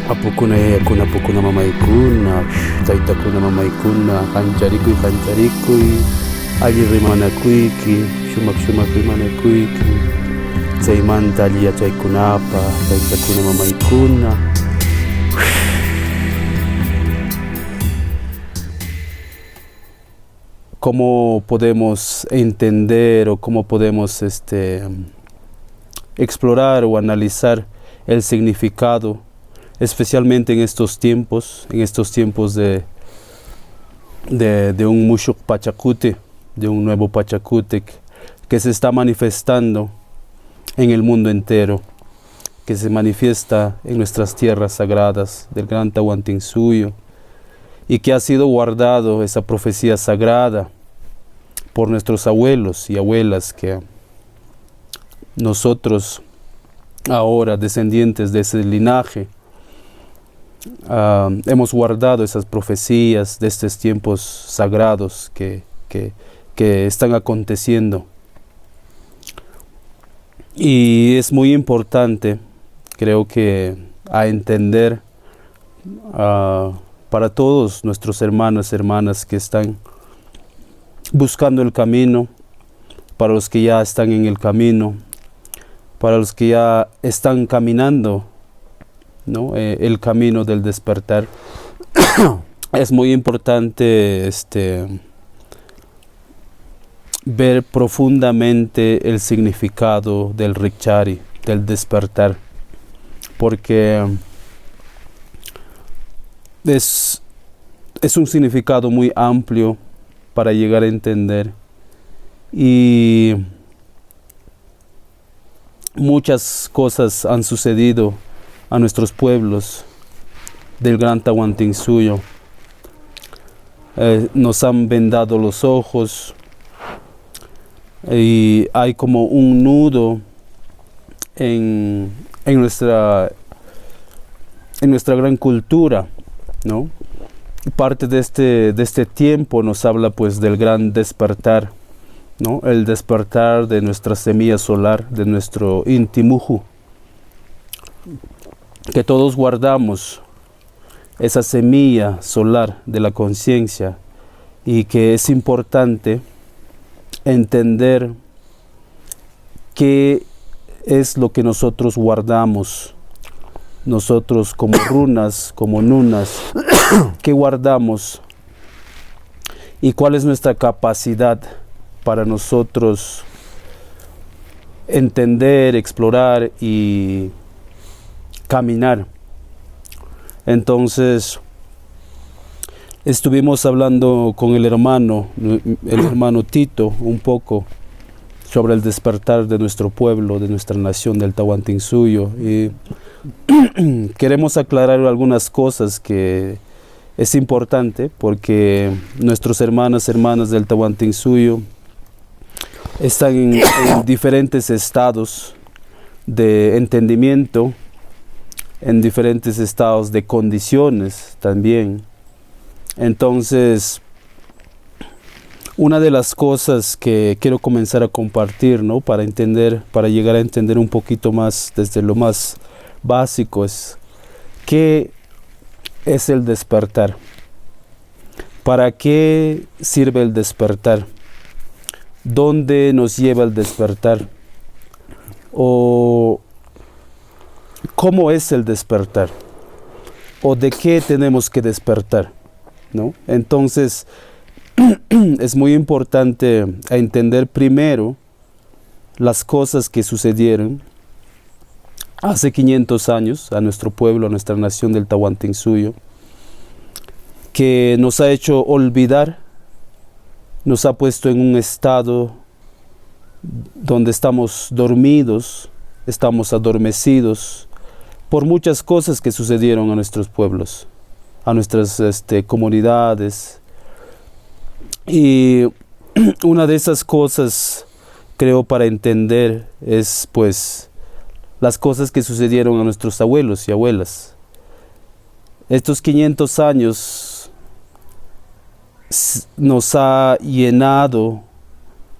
Apukuna yayakuna pukuna mamaykuna, taytakuna mamaykuna, qancharikuy, alli rimanakuyki, shumaq rimanakuyki, chaymanta alli yachaykunapa, taytakuna mamaykuna. ¿Cómo podemos entender o cómo podemos explorar o analizar el significado, especialmente en estos tiempos de un Mushuk Pachacute, de un nuevo Pachacute que se está manifestando en el mundo entero, que se manifiesta en nuestras tierras sagradas del Gran Tahuantinsuyo, y que ha sido guardado esa profecía sagrada por nuestros abuelos y abuelas, que nosotros ahora, descendientes de ese linaje, hemos guardado esas profecías de estos tiempos sagrados que están aconteciendo. Y es muy importante, creo que, a entender para todos nuestros hermanas que están buscando el camino, para los que ya están en el camino, para los que ya están caminando, ¿no? El camino del despertar. Es muy importante ver profundamente el significado del Rikchari, del despertar, porque es un significado muy amplio para llegar a entender, y muchas cosas han sucedido a nuestros pueblos del Gran Tahuantinsuyo. Nos han vendado los ojos, y hay como un nudo en nuestra gran cultura, ¿no? Parte de este tiempo nos habla pues del gran despertar, ¿no? El despertar de nuestra semilla solar, de nuestro Intimuju, que todos guardamos esa semilla solar de la conciencia, y que es importante entender qué es lo que nosotros guardamos, nosotros como runas, como nunas, qué guardamos y cuál es nuestra capacidad para nosotros entender, explorar y caminar. Entonces, estuvimos hablando con el hermano Tito un poco sobre el despertar de nuestro pueblo, de nuestra nación, del Tahuantinsuyo, y queremos aclarar algunas cosas que es importante, porque nuestros hermanas del Tahuantinsuyo están en diferentes estados de entendimiento, en diferentes estados de condiciones también. Entonces, una de las cosas que quiero comenzar a compartir, ¿no? Para llegar a entender un poquito más desde lo más básico, es ¿qué es el despertar? ¿Para qué sirve el despertar? ¿Dónde nos lleva el despertar? ¿O cómo es el despertar? ¿O de qué tenemos que despertar? ¿No? Entonces, es muy importante entender primero las cosas que sucedieron hace 500 años a nuestro pueblo, a nuestra nación del Tahuantinsuyo, que nos ha hecho olvidar, nos ha puesto en un estado donde estamos dormidos, estamos adormecidos por muchas cosas que sucedieron a nuestros pueblos, a nuestras comunidades. Y una de esas cosas, creo, para entender es pues las cosas que sucedieron a nuestros abuelos y abuelas. Estos 500 años nos ha llenado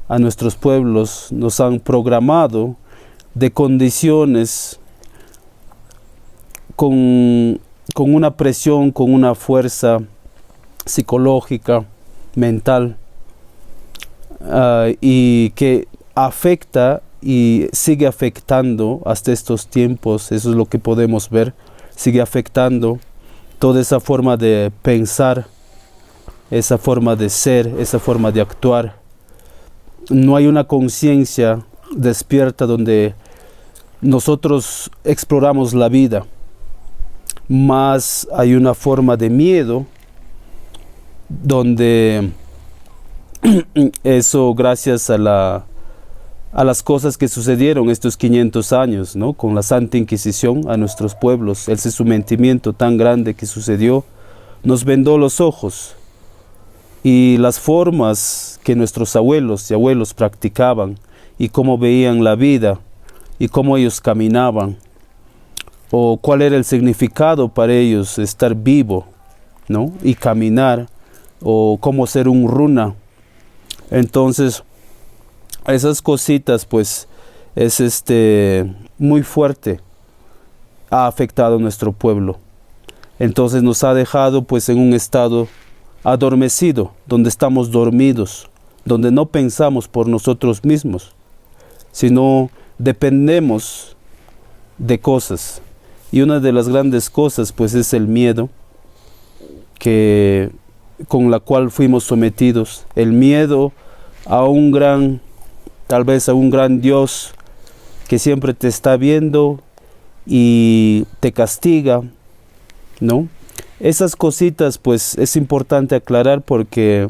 a nuestros pueblos, nos han programado de condiciones con con una presión, con una fuerza psicológica, mental, y que afecta y sigue afectando hasta estos tiempos. Eso es lo que podemos ver, sigue afectando toda esa forma de pensar, esa forma de ser, esa forma de actuar. No hay una conciencia despierta donde nosotros exploramos la vida, más hay una forma de miedo donde eso gracias a las cosas que sucedieron estos 500 años, ¿no? Con la Santa Inquisición a nuestros pueblos, ese sometimiento tan grande que sucedió, nos vendó los ojos, y las formas que nuestros abuelos y abuelos practicaban, y cómo veían la vida, y cómo ellos caminaban, o cuál era el significado para ellos estar vivo, ¿no? Y caminar, o cómo ser un runa. Entonces, esas cositas, pues, es muy fuerte, ha afectado a nuestro pueblo. Entonces nos ha dejado, pues, en un estado adormecido, donde estamos dormidos, donde no pensamos por nosotros mismos, sino dependemos de cosas. Y una de las grandes cosas, pues, es el miedo con la cual fuimos sometidos. El miedo a un gran, tal vez a un gran Dios que siempre te está viendo y te castiga, ¿no? Esas cositas, pues, es importante aclarar, porque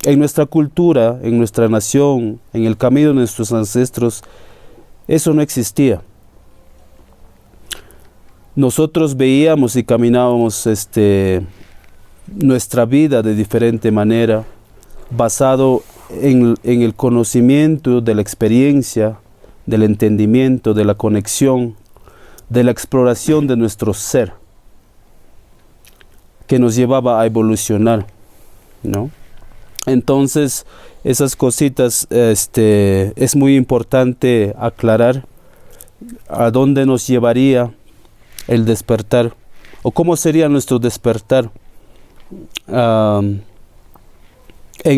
en nuestra cultura, en nuestra nación, en el camino de nuestros ancestros, eso no existía. Nosotros veíamos y caminábamos nuestra vida de diferente manera, basado en el conocimiento, de la experiencia, del entendimiento, de la conexión, de la exploración de nuestro ser, que nos llevaba a evolucionar, ¿no? Entonces, esas cositas es muy importante aclarar a dónde nos llevaría el despertar, o cómo sería nuestro despertar en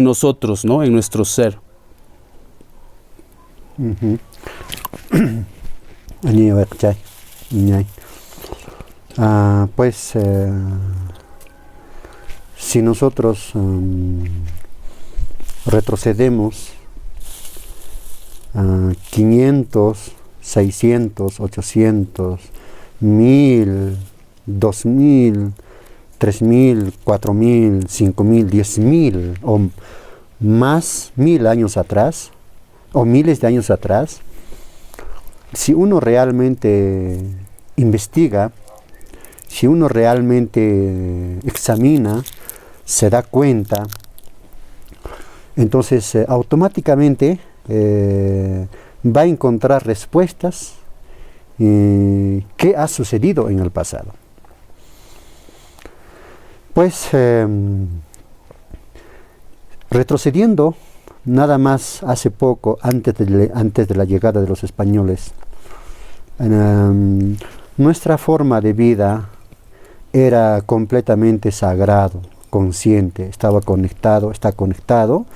nosotros, ¿no? En nuestro ser. Pues si nosotros retrocedemos 500, 600, 800, 1000, 2000, 3000, 4000, 5000, 10000 o más 1000 años atrás, o miles de años atrás, si uno realmente investiga, si uno realmente examina, se da cuenta, entonces automáticamente va a encontrar respuestas qué ha sucedido en el pasado. Pues retrocediendo nada más hace poco, antes de la llegada de los españoles, nuestra forma de vida era completamente sagrado, consciente, está conectado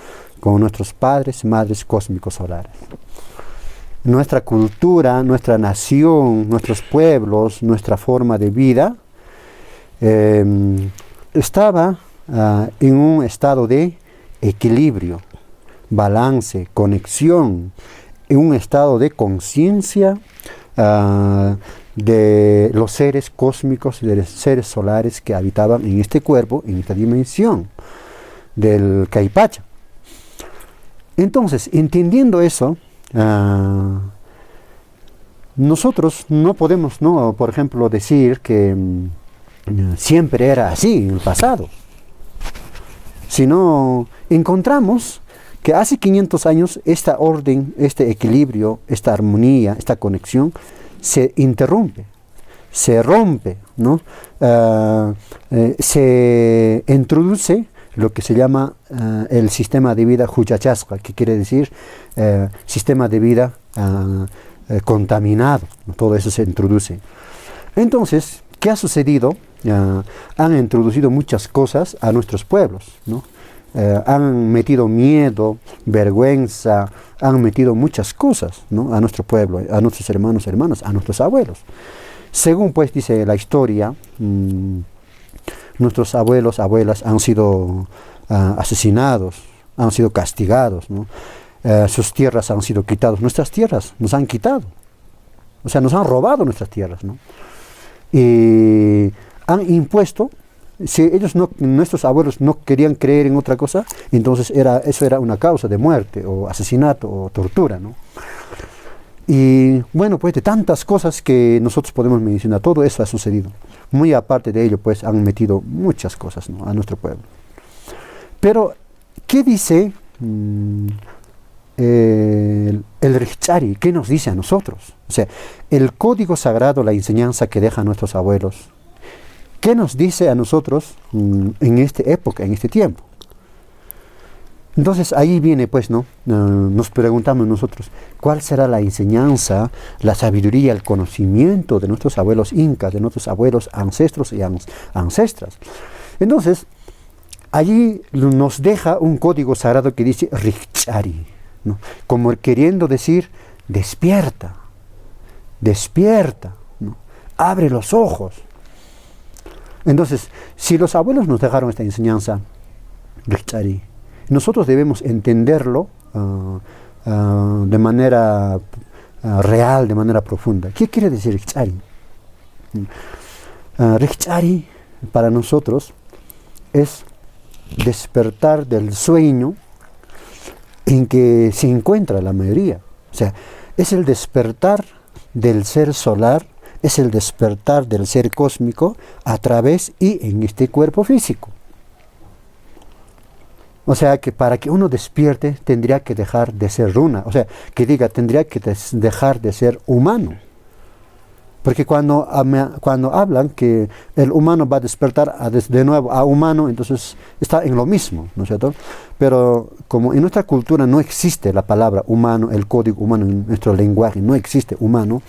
con nuestros padres y madres cósmicos solares. Nuestra cultura, nuestra nación, nuestros pueblos, nuestra forma de vida estaba en un estado de equilibrio, balance, conexión, en un estado de conciencia de los seres cósmicos y de los seres solares que habitaban en este cuerpo, en esta dimensión del Caipacha. Entonces, entendiendo eso, nosotros no podemos, por ejemplo, decir que siempre era así en el pasado, sino encontramos que hace 500 años esta orden, este equilibrio, esta armonía, esta conexión se interrumpe, se rompe, ¿no? Se introduce lo que se llama el sistema de vida Huyachasqa, que quiere decir sistema de vida contaminado, ¿no? Todo eso se introduce. Entonces, ¿qué ha sucedido? han introducido muchas cosas a nuestros pueblos, ¿no? Han metido miedo, vergüenza, han metido muchas cosas, ¿no? A nuestro pueblo, a nuestros hermanos, hermanas, a nuestros abuelos. Según pues dice la historia, nuestros abuelos, abuelas han sido asesinados, han sido castigados, ¿no? Sus tierras han sido quitadas, nuestras tierras nos han quitado, o sea, nos han robado nuestras tierras, ¿no? Y han impuesto, si ellos nuestros abuelos no querían creer en otra cosa, entonces eso era una causa de muerte, o asesinato, o tortura, ¿no? Y bueno, pues de tantas cosas que nosotros podemos mencionar, todo eso ha sucedido. Muy aparte de ello, pues han metido muchas cosas, ¿no?, a nuestro pueblo. Pero, ¿qué dice el Richari? ¿Qué nos dice a nosotros? O sea, el código sagrado, la enseñanza que dejan nuestros abuelos, ¿qué nos dice a nosotros en esta época, en este tiempo? Entonces ahí viene pues, ¿no? Nos preguntamos nosotros, ¿cuál será la enseñanza, la sabiduría, el conocimiento de nuestros abuelos incas, de nuestros abuelos ancestros y ancestras? Entonces, allí nos deja un código sagrado que dice Richari, ¿no? Como queriendo decir, despierta, despierta, ¿no? Abre los ojos. Entonces, si los abuelos nos dejaron esta enseñanza, Richari, nosotros debemos entenderlo de manera real, de manera profunda. ¿Qué quiere decir Richari? Richari para nosotros es despertar del sueño en que se encuentra la mayoría. O sea, es el despertar del ser solar, es el despertar del ser cósmico a través y en este cuerpo físico. O sea, que para que uno despierte tendría que dejar de ser runa, o sea, que diga, tendría que dejar de ser humano. Porque cuando hablan que el humano va a despertar de nuevo a humano, entonces está en lo mismo, ¿no es cierto? Pero como en nuestra cultura no existe la palabra humano, el código humano en nuestro lenguaje, no existe humano,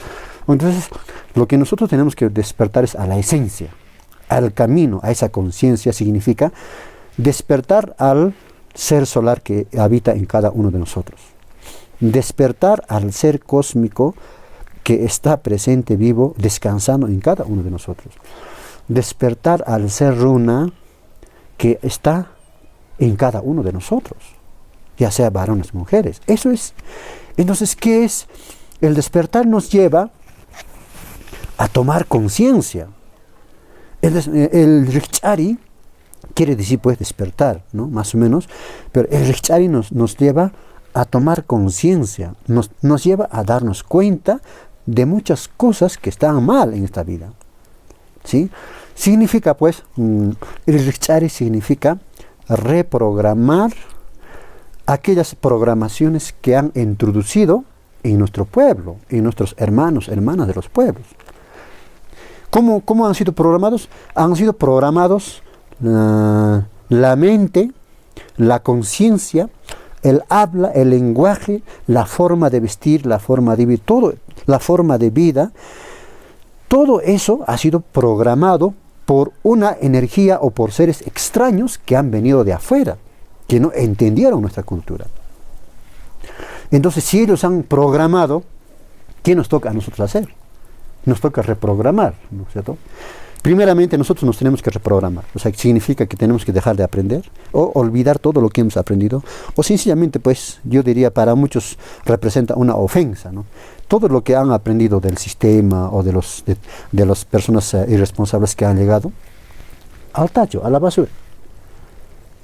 entonces lo que nosotros tenemos que despertar es a la esencia, al camino, a esa conciencia. Significa despertar al ser solar que habita en cada uno de nosotros. Despertar al ser cósmico que está presente, vivo, descansando en cada uno de nosotros. Despertar al ser runa que está en cada uno de nosotros, ya sea varones o mujeres. Eso es. Entonces, ¿qué es? El despertar nos lleva a tomar conciencia. El Richari quiere decir pues despertar, ¿no? Más o menos, pero el Richari nos lleva a tomar conciencia, nos lleva a darnos cuenta de muchas cosas que están mal en esta vida, ¿sí? Significa pues, el Richari significa reprogramar aquellas programaciones que han introducido en nuestro pueblo, en nuestros hermanos, hermanas de los pueblos. ¿Cómo han sido programados? Han sido programados la mente, la conciencia, el habla, el lenguaje, la forma de vestir, la forma de vivir, todo, la forma de vida, todo eso ha sido programado por una energía o por seres extraños que han venido de afuera, que no entendieron nuestra cultura. Entonces, si ellos han programado, ¿qué nos toca a nosotros hacer? Nos toca reprogramar, ¿no es cierto? Primeramente nosotros nos tenemos que reprogramar, o sea, significa que tenemos que dejar de aprender o olvidar todo lo que hemos aprendido, o sencillamente, pues, yo diría, para muchos representa una ofensa, ¿no? Todo lo que han aprendido del sistema o de las personas irresponsables que han llegado, al tacho, a la basura.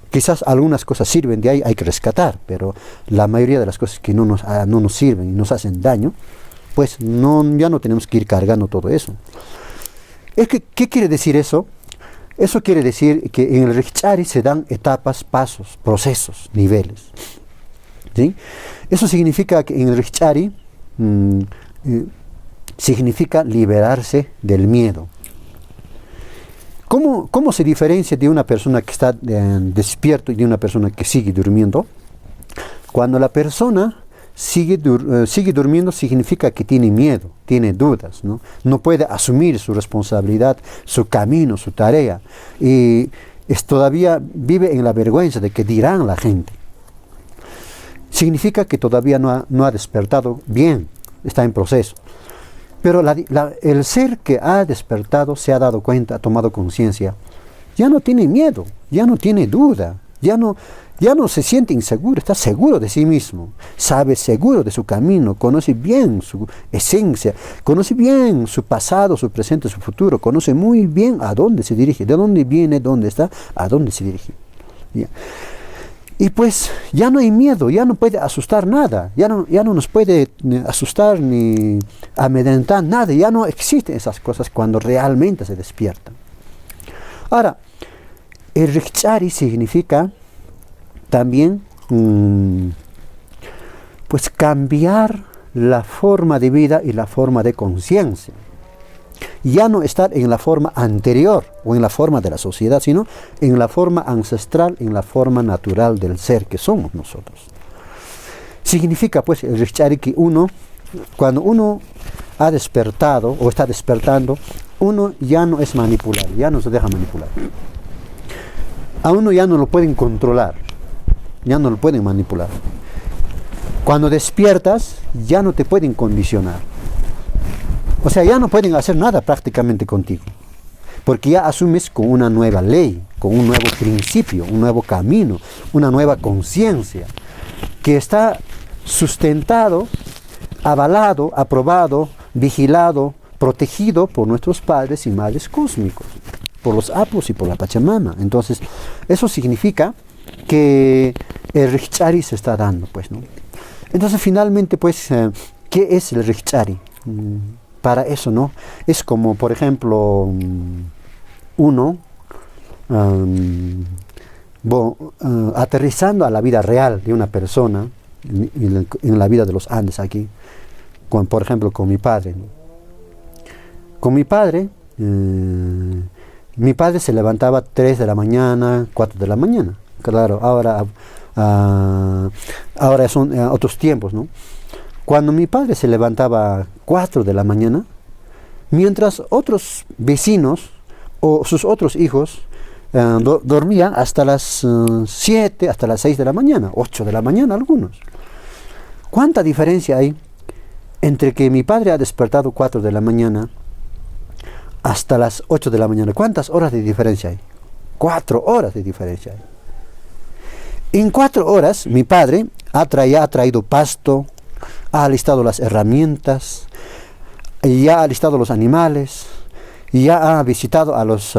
Quizás algunas cosas sirven, de ahí hay que rescatar, pero la mayoría de las cosas que no nos sirven y nos hacen daño, pues ya no tenemos que ir cargando todo eso. ¿Qué quiere decir eso? Eso quiere decir que en el Richari se dan etapas, pasos, procesos, niveles, ¿sí? Eso significa que en el Richari significa liberarse del miedo. ¿Cómo se diferencia de una persona que está despierto y de una persona que sigue durmiendo? Cuando la persona sigue durmiendo significa que tiene miedo, tiene dudas, ¿no? No puede asumir su responsabilidad, su camino, su tarea. Y todavía vive en la vergüenza de que dirán la gente. Significa que todavía no ha despertado bien, está en proceso. Pero el ser que ha despertado, se ha dado cuenta, ha tomado conciencia, ya no tiene miedo, ya no tiene duda, ya no se siente inseguro, está seguro de sí mismo, sabe seguro de su camino, conoce bien su esencia, conoce bien su pasado, su presente, su futuro, conoce muy bien a dónde se dirige, de dónde viene, dónde está, a dónde se dirige. ¿Ya? Y pues ya no hay miedo, ya no puede asustar nada, ya no nos puede asustar ni amedrentar nada, ya no existen esas cosas cuando realmente se despiertan. Ahora, el Rikchari significa también pues cambiar la forma de vida y la forma de conciencia. Ya no estar en la forma anterior o en la forma de la sociedad, sino en la forma ancestral, en la forma natural del ser que somos nosotros. Significa pues el Rikchari que cuando uno ha despertado o está despertando, uno ya no es manipulable, ya no se deja manipular. A uno ya no lo pueden controlar, ya no lo pueden manipular. Cuando despiertas, ya no te pueden condicionar. O sea, ya no pueden hacer nada prácticamente contigo, porque ya asumes con una nueva ley, con un nuevo principio, un nuevo camino, una nueva conciencia, que está sustentado, avalado, aprobado, vigilado, protegido por nuestros padres y madres cósmicos, por los Apus y por la Pachamama. Entonces, eso significa que el Rikchari se está dando, pues, ¿no? Entonces, finalmente, pues, ¿qué es el Rikchari? Para eso, ¿no? Es como, por ejemplo, aterrizando a la vida real de una persona, en la vida de los Andes aquí, por ejemplo, con mi padre, ¿no? Con mi padre se levantaba 3 de la mañana, 4 de la mañana. Claro, ahora son otros tiempos, ¿no? Cuando mi padre se levantaba 4 de la mañana, mientras otros vecinos o sus otros hijos dormían hasta las 7, hasta las 6 de la mañana, 8 de la mañana algunos. ¿Cuánta diferencia hay entre que mi padre ha despertado 4 de la mañana hasta las 8 de la mañana? ¿Cuántas horas de diferencia hay? 4 horas de diferencia hay. En 4 horas mi padre ha traído pasto, ha alistado las herramientas, ya ha alistado los animales, ya ha visitado a los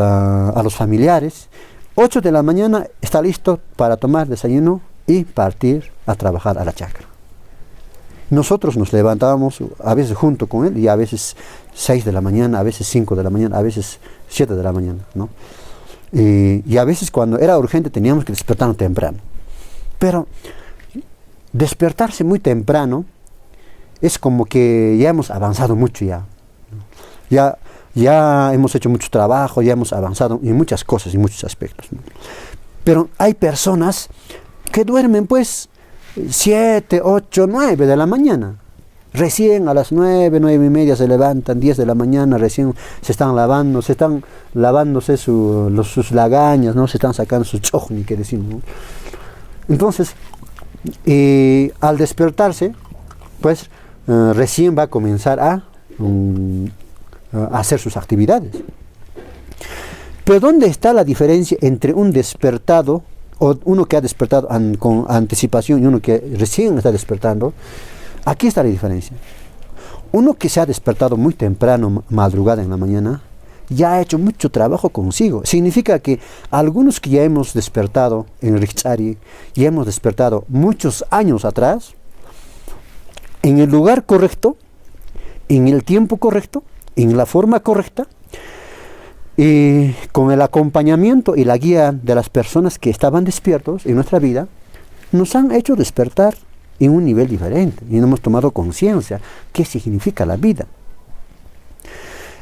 familiares. 8 de la mañana está listo para tomar desayuno y partir a trabajar a la chacra. Nosotros nos levantábamos a veces junto con él, y a veces 6 de la mañana, a veces 5 de la mañana, a veces 7 de la mañana, ¿no? Y a veces cuando era urgente teníamos que despertarnos temprano. Pero despertarse muy temprano es como que ya hemos avanzado mucho ya hemos hecho mucho trabajo, ya hemos avanzado en muchas cosas y muchos aspectos, ¿no? Pero hay personas que duermen pues 7, 8, 9 de la mañana. Recién a las 9, 9 y media se levantan, 10 de la mañana recién se están lavándose sus lagañas, ¿no? Se están sacando su chojni, que decimos, ¿no? Entonces, al despertarse, pues recién va a comenzar a hacer sus actividades. Pero ¿dónde está la diferencia entre un despertado, o uno que ha despertado con anticipación, y uno que recién está despertando? Aquí está la diferencia. Uno que se ha despertado muy temprano, madrugada en la mañana, ya ha hecho mucho trabajo consigo. Significa que algunos que ya hemos despertado en Rikchari, ya hemos despertado muchos años atrás, en el lugar correcto, en el tiempo correcto, en la forma correcta, y con el acompañamiento y la guía de las personas que estaban despiertos en nuestra vida, nos han hecho despertar en un nivel diferente, y no hemos tomado conciencia qué significa la vida.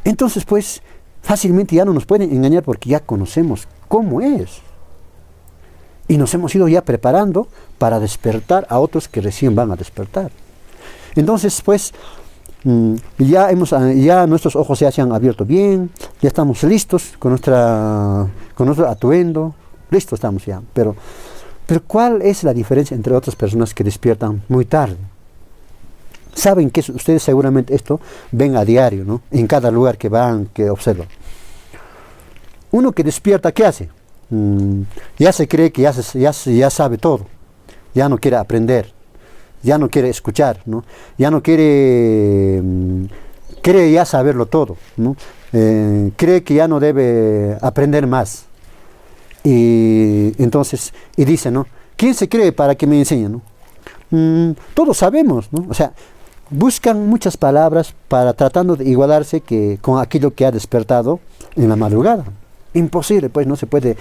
Entonces, pues, fácilmente ya no nos pueden engañar, porque ya conocemos cómo es. Y nos hemos ido ya preparando para despertar a otros que recién van a despertar. Entonces, pues, ya nuestros ojos ya se han abierto bien, ya estamos listos con nuestro atuendo, listos estamos ya. Pero ¿cuál es la diferencia entre otras personas que despiertan muy tarde? Saben que ustedes seguramente esto ven a diario, ¿no? En cada lugar que van, que observan. Uno que despierta, ¿qué hace? Ya se cree que ya sabe todo, ya no quiere aprender, ya no quiere escuchar, ¿no? Ya no quiere, cree ya saberlo todo, ¿no? Cree que ya no debe aprender más. Y entonces, y dice, ¿no? ¿Quién se cree para que me enseñe, no? Todos sabemos, ¿no? O sea, buscan muchas palabras para tratando de igualarse con aquello que ha despertado en la madrugada. Imposible, pues no se puede.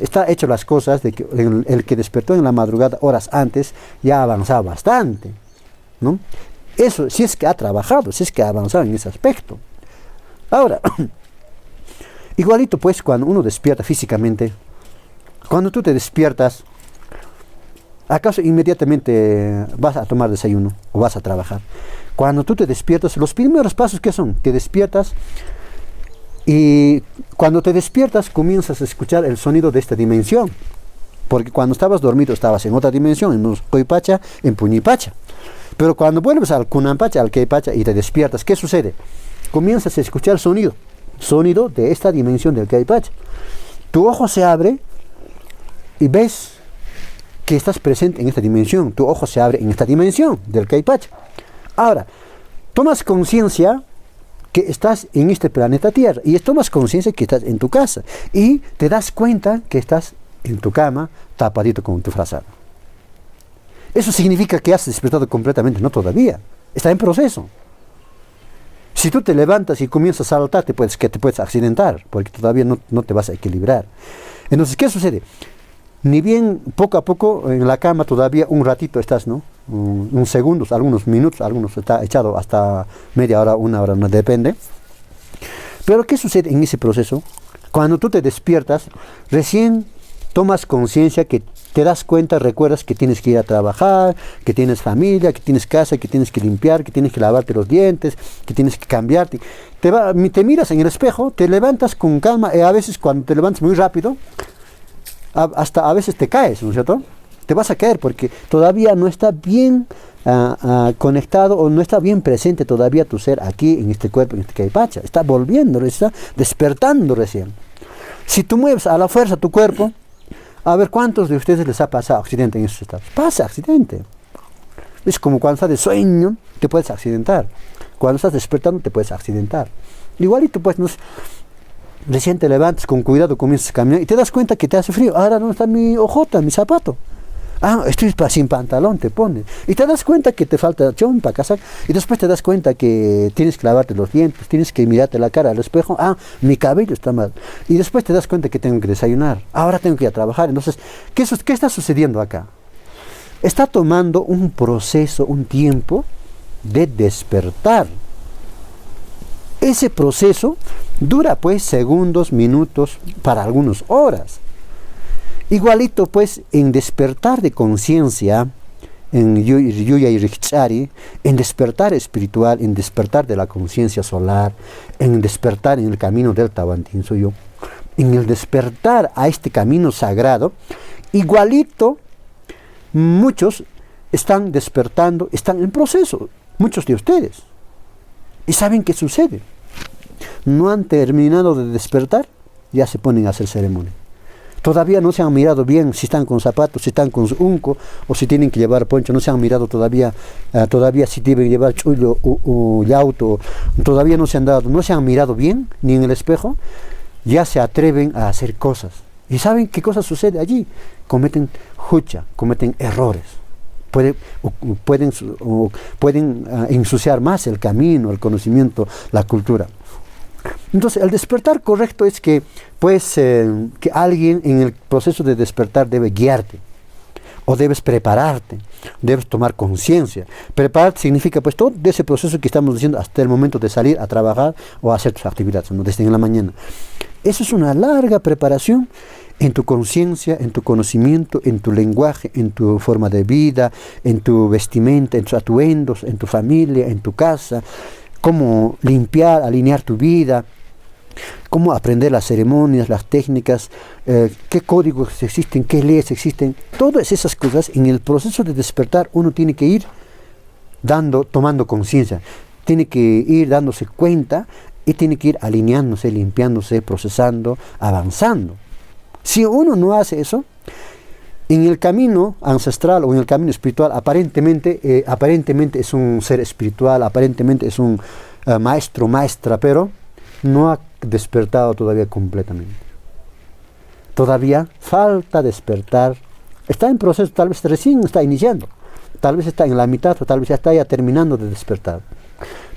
Está hecho las cosas de que el que despertó en la madrugada horas antes ya ha avanzado bastante, ¿no? Eso, si es que ha trabajado, si es que ha avanzado en ese aspecto. Ahora, igualito pues cuando uno despierta físicamente, cuando tú te despiertas, ¿acaso inmediatamente vas a tomar desayuno o vas a trabajar? Cuando tú te despiertas, los primeros pasos, ¿qué son? Te despiertas y cuando te despiertas comienzas a escuchar el sonido de esta dimensión. Porque cuando estabas dormido estabas en otra dimensión, en Coipacha, en Puñipacha. Pero cuando vuelves al Cunampacha, al Queipacha y te despiertas, ¿qué sucede? Comienzas a escuchar sonido de esta dimensión del Queipacha. Tu ojo se abre y ves que estás presente en esta dimensión. Tu ojo se abre en esta dimensión del Queipacha. Ahora, tomas conciencia que estás en este planeta Tierra y tomas conciencia que estás en tu casa y te das cuenta que estás en tu cama tapadito con tu frazada. Eso significa que has despertado completamente, no todavía, está en proceso. Si tú te levantas y comienzas a saltar, te puedes accidentar, porque todavía no te vas a equilibrar. Entonces, ¿qué sucede? Ni bien poco a poco en la cama todavía un ratito estás, ¿no? Unos segundos, algunos minutos, algunos está echado hasta media hora, una hora, no depende. Pero ¿qué sucede en ese proceso? Cuando tú te despiertas, recién tomas conciencia que te das cuenta, recuerdas que tienes que ir a trabajar, que tienes familia, que tienes casa, que tienes que limpiar, que tienes que lavarte los dientes, que tienes que cambiarte. Te miras en el espejo, te levantas con calma y a veces cuando te levantas muy rápido, hasta a veces te caes, ¿no es cierto? Te vas a caer porque todavía no está bien conectado o no está bien presente todavía tu ser aquí en este cuerpo, en este Queipacha. Está volviendo, está despertando recién. Si tú mueves a la fuerza tu cuerpo, a ver cuántos de ustedes les ha pasado accidente en esos estados. Pasa accidente. Es como cuando estás de sueño, te puedes accidentar. Cuando estás despertando, te puedes accidentar. Igualito, pues, recién te levantas con cuidado, comienzas a caminar y te das cuenta que te hace frío. Ahora no está mi ojota, mi zapato. Estoy sin pantalón, te pones. Y te das cuenta que te falta chompa, casaca. Y después te das cuenta que tienes que lavarte los dientes, tienes que mirarte la cara al espejo. Mi cabello está mal. Y después te das cuenta que tengo que desayunar. Ahora tengo que ir a trabajar. Entonces, ¿qué está sucediendo acá? Está tomando un proceso, un tiempo de despertar. Ese proceso dura pues segundos, minutos, para algunas horas. Igualito pues en despertar de conciencia, en Yuya y Richari, en despertar espiritual, en despertar de la conciencia solar, en despertar en el camino del Tawantinsuyo, en el despertar a este camino sagrado, igualito muchos están despertando, están en proceso, muchos de ustedes. ¿Y saben qué sucede? No han terminado de despertar, ya se ponen a hacer ceremonia. Todavía no se han mirado bien si están con zapatos, si están con su unco, o si tienen que llevar poncho, no se han mirado todavía si deben llevar chullo o yauto, todavía no se han mirado bien, ni en el espejo, ya se atreven a hacer cosas. ¿Y saben qué cosa sucede allí? Cometen hucha, cometen errores. Pueden ensuciar más el camino, el conocimiento, la cultura. Entonces, el despertar correcto es que alguien en el proceso de despertar debe guiarte, o debes prepararte, debes tomar conciencia. Prepararte significa pues todo ese proceso que estamos diciendo hasta el momento de salir a trabajar o a hacer tus actividades, ¿no? Desde en la mañana. Eso es una larga preparación en tu conciencia, en tu conocimiento, en tu lenguaje, en tu forma de vida, en tu vestimenta, en tus atuendos, en tu familia, en tu casa, cómo limpiar, alinear tu vida, cómo aprender las ceremonias, las técnicas, qué códigos existen, qué leyes existen. Todas esas cosas en el proceso de despertar uno tiene que ir tomando conciencia, tiene que ir dándose cuenta y tiene que ir alineándose, limpiándose, procesando, avanzando. Si uno no hace eso, en el camino ancestral o en el camino espiritual, aparentemente es un ser espiritual, aparentemente es un maestro, maestra, pero no ha despertado todavía completamente. Todavía falta despertar. Está en proceso, tal vez recién está iniciando, tal vez está en la mitad o tal vez ya está ya terminando de despertar.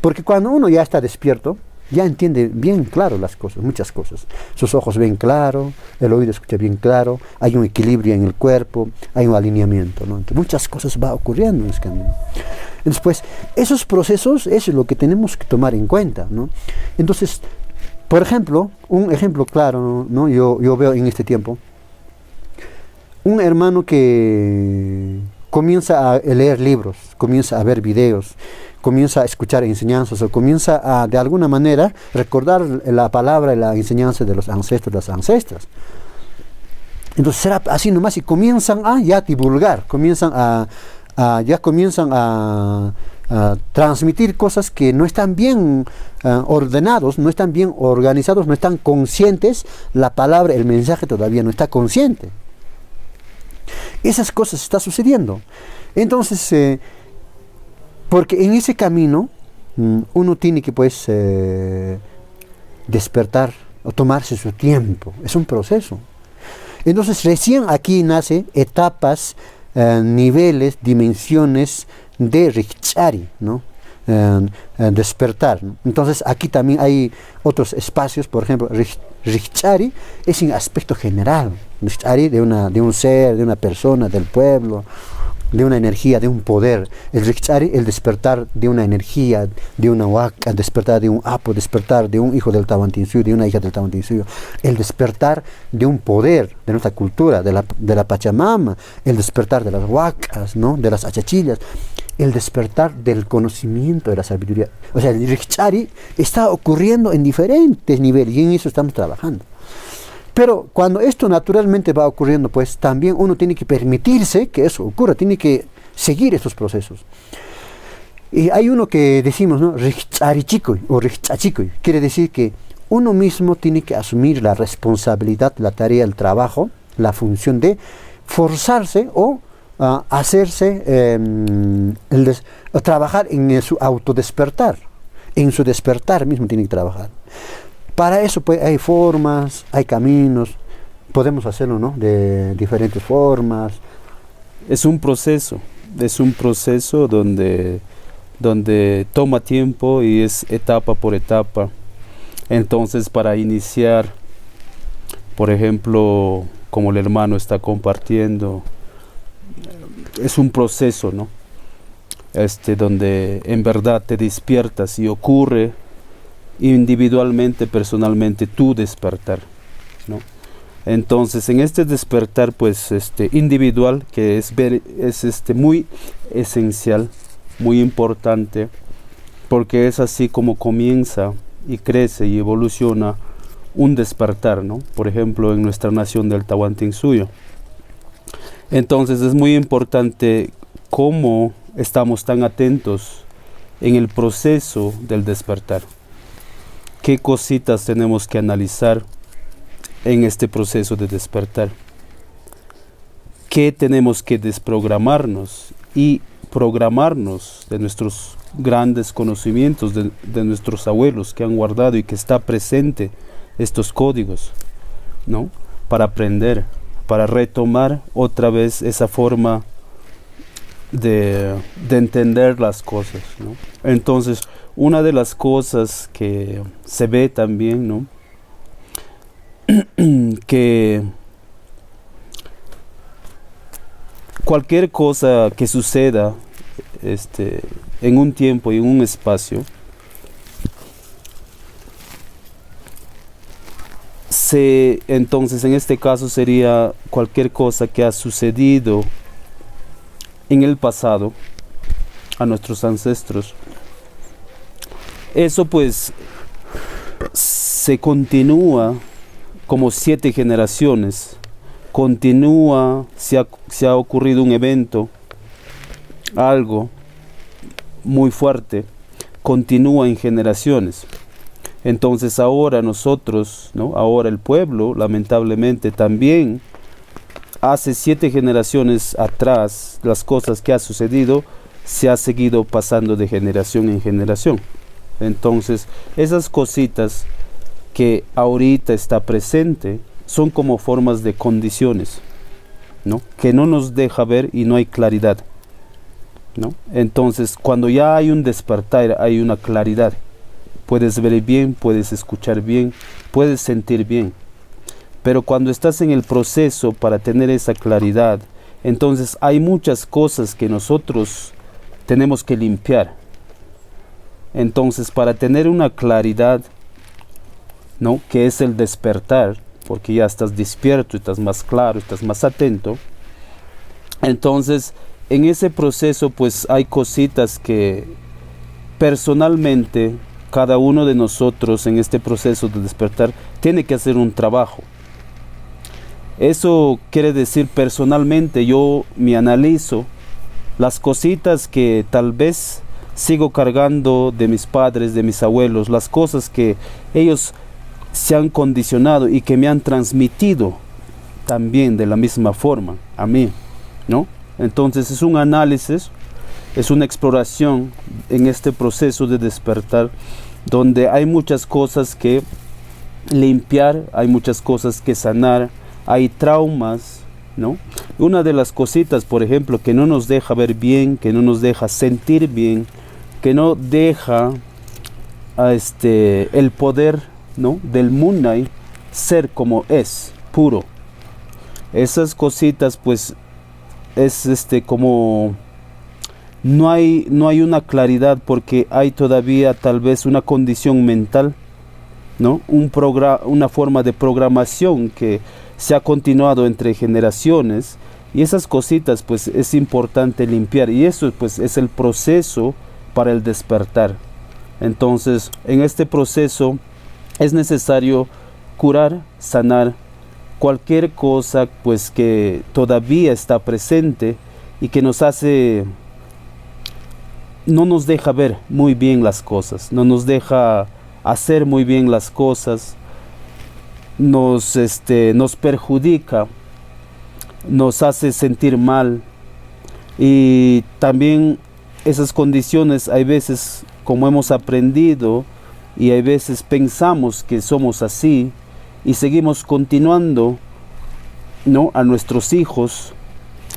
Porque cuando uno ya está despierto, ya entiende bien claro las cosas, muchas cosas. Sus ojos ven claro, el oído escucha bien claro, hay un equilibrio en el cuerpo, hay un alineamiento, ¿no? Entonces, muchas cosas va ocurriendo en ese camino. Entonces, pues, esos procesos, eso es lo que tenemos que tomar en cuenta, ¿no? Entonces, por ejemplo, un ejemplo claro, ¿no? Yo veo en este tiempo, un hermano que comienza a leer libros, comienza a ver videos, comienza a escuchar enseñanzas o comienza a, de alguna manera, recordar la palabra y la enseñanza de los ancestros, de las ancestras. Entonces será así nomás y comienzan a ya divulgar, comienzan a transmitir cosas que no están bien ordenados, no están bien organizados, no están conscientes, la palabra, el mensaje todavía no está consciente. Esas cosas están sucediendo. Entonces, porque en ese camino uno tiene que pues despertar o tomarse su tiempo, es un proceso. Entonces recién aquí nace etapas, niveles, dimensiones de Richari, ¿no? Despertar, ¿no? Entonces aquí también hay otros espacios, por ejemplo, Richari es en aspecto general, Richari de un ser, de una persona, del pueblo, de una energía, de un poder. El Richari, el despertar de una energía, de una waka, el despertar de un apo, despertar de un hijo del Tawantinsuyo, de una hija del Tawantinsuyo, el despertar de un poder de nuestra cultura, de la Pachamama, el despertar de las wakas, ¿no? De las achachillas, el despertar del conocimiento de la sabiduría. O sea, el Richari está ocurriendo en diferentes niveles y en eso estamos trabajando. Pero cuando esto naturalmente va ocurriendo, pues también uno tiene que permitirse que eso ocurra, tiene que seguir estos procesos. Y hay uno que decimos, ¿no? Richarichikoy o Richachikoy, quiere decir que uno mismo tiene que asumir la responsabilidad, la tarea, el trabajo, la función de forzarse o hacerse, trabajar en su autodespertar, en su despertar mismo tiene que trabajar. Para eso pues hay formas, hay caminos, podemos hacerlo, ¿no? De diferentes formas. Es un proceso donde toma tiempo y es etapa por etapa. Entonces para iniciar, por ejemplo, como el hermano está compartiendo, es un proceso, ¿no? Donde en verdad te despiertas y ocurre individualmente, personalmente, tu despertar, ¿no? Entonces, en este despertar, pues, individual, que es muy esencial, muy importante, porque es así como comienza y crece y evoluciona un despertar, ¿no? Por ejemplo, en nuestra nación del Tawantinsuyo. Entonces, es muy importante cómo estamos tan atentos en el proceso del despertar. ¿Qué cositas tenemos que analizar en este proceso de despertar? ¿Qué tenemos que desprogramarnos y programarnos de nuestros grandes conocimientos, de nuestros abuelos que han guardado y que está presente estos códigos, ¿no? Para aprender, para retomar otra vez esa forma de entender las cosas, ¿no? Entonces, una de las cosas que se ve también, ¿no? Que cualquier cosa que suceda en un tiempo y en un espacio entonces en este caso sería cualquier cosa que ha sucedido en el pasado a nuestros ancestros. Eso pues se continúa como 7 generaciones, continúa, si ha ocurrido un evento, algo muy fuerte, continúa en generaciones. Entonces ahora nosotros, ¿no? Ahora el pueblo, lamentablemente también, hace 7 generaciones atrás, las cosas que ha sucedido, se ha seguido pasando de generación en generación. Entonces, esas cositas que ahorita está presente, son como formas de condiciones, ¿no? Que no nos deja ver y no hay claridad, ¿no? Entonces, cuando ya hay un despertar, hay una claridad. Puedes ver bien, puedes escuchar bien, puedes sentir bien. Pero cuando estás en el proceso para tener esa claridad, entonces hay muchas cosas que nosotros tenemos que limpiar. Entonces, para tener una claridad, ¿no? Que es el despertar, porque ya estás despierto, estás más claro, estás más atento. Entonces, en ese proceso, pues hay cositas que personalmente cada uno de nosotros en este proceso de despertar tiene que hacer un trabajo. Eso quiere decir, personalmente yo me analizo las cositas que tal vez sigo cargando de mis padres, de mis abuelos, las cosas que ellos se han condicionado y que me han transmitido también de la misma forma a mí, ¿no? Entonces es un análisis, es una exploración en este proceso de despertar, donde hay muchas cosas que limpiar, hay muchas cosas que sanar, hay traumas, ¿no? Una de las cositas, por ejemplo, que no nos deja ver bien, que no nos deja sentir bien, que no deja el poder, ¿no? Del Munay ser como es, puro. Esas cositas, pues, es como no hay una claridad, porque hay todavía tal vez una condición mental, ¿no? Una forma de programación que se ha continuado entre generaciones, y esas cositas pues es importante limpiar, y eso pues es el proceso para el despertar. Entonces en este proceso es necesario curar, sanar cualquier cosa pues que todavía está presente y que no nos deja ver muy bien las cosas, no nos deja hacer muy bien las cosas, nos perjudica, nos hace sentir mal. Y también esas condiciones hay veces, como hemos aprendido, y hay veces pensamos que somos así y seguimos continuando, ¿no? A nuestros hijos,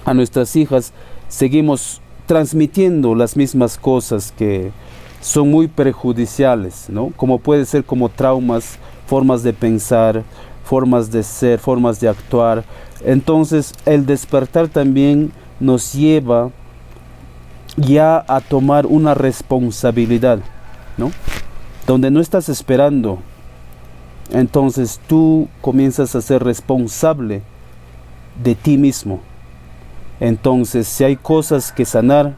a nuestras hijas, seguimos transmitiendo las mismas cosas que son muy perjudiciales, ¿no? Como puede ser como traumas, formas de pensar, formas de ser, formas de actuar. Entonces el despertar también nos lleva ya a tomar una responsabilidad, ¿no? Donde no estás esperando, entonces tú comienzas a ser responsable de ti mismo. Entonces si hay cosas que sanar,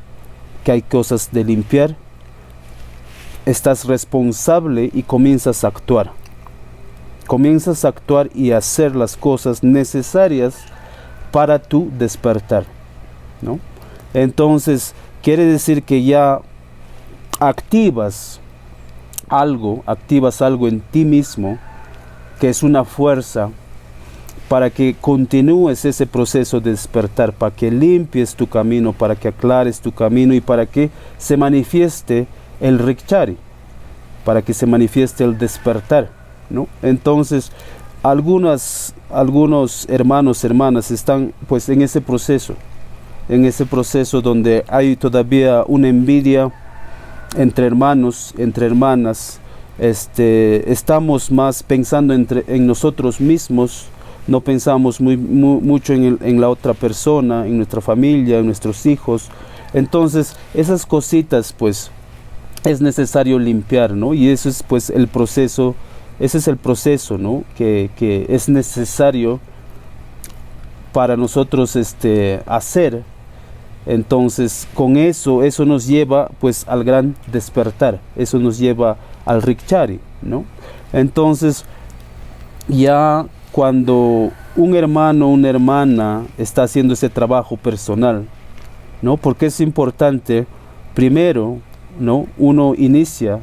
que hay cosas de limpiar, estás responsable y comienzas a actuar. Comienzas a actuar y a hacer las cosas necesarias para tu despertar, ¿no? Entonces quiere decir que ya activas algo en ti mismo, que es una fuerza para que continúes ese proceso de despertar, para que limpies tu camino, para que aclares tu camino y para que se manifieste el Rikchari, para que se manifieste el despertar, ¿no? Entonces algunos hermanos, hermanas están pues en ese proceso donde hay todavía una envidia entre hermanos, entre hermanas. Estamos más pensando en nosotros mismos, no pensamos mucho en la otra persona, en nuestra familia, en nuestros hijos. Entonces esas cositas pues es necesario limpiar, ¿no? Y eso es pues el proceso ese es el proceso, ¿no? que es necesario para nosotros hacer. Entonces con eso nos lleva pues al gran despertar, eso nos lleva al Rikchari, ¿no? Entonces ya cuando un hermano o una hermana está haciendo ese trabajo personal, ¿no? Porque es importante, primero, ¿no? Uno inicia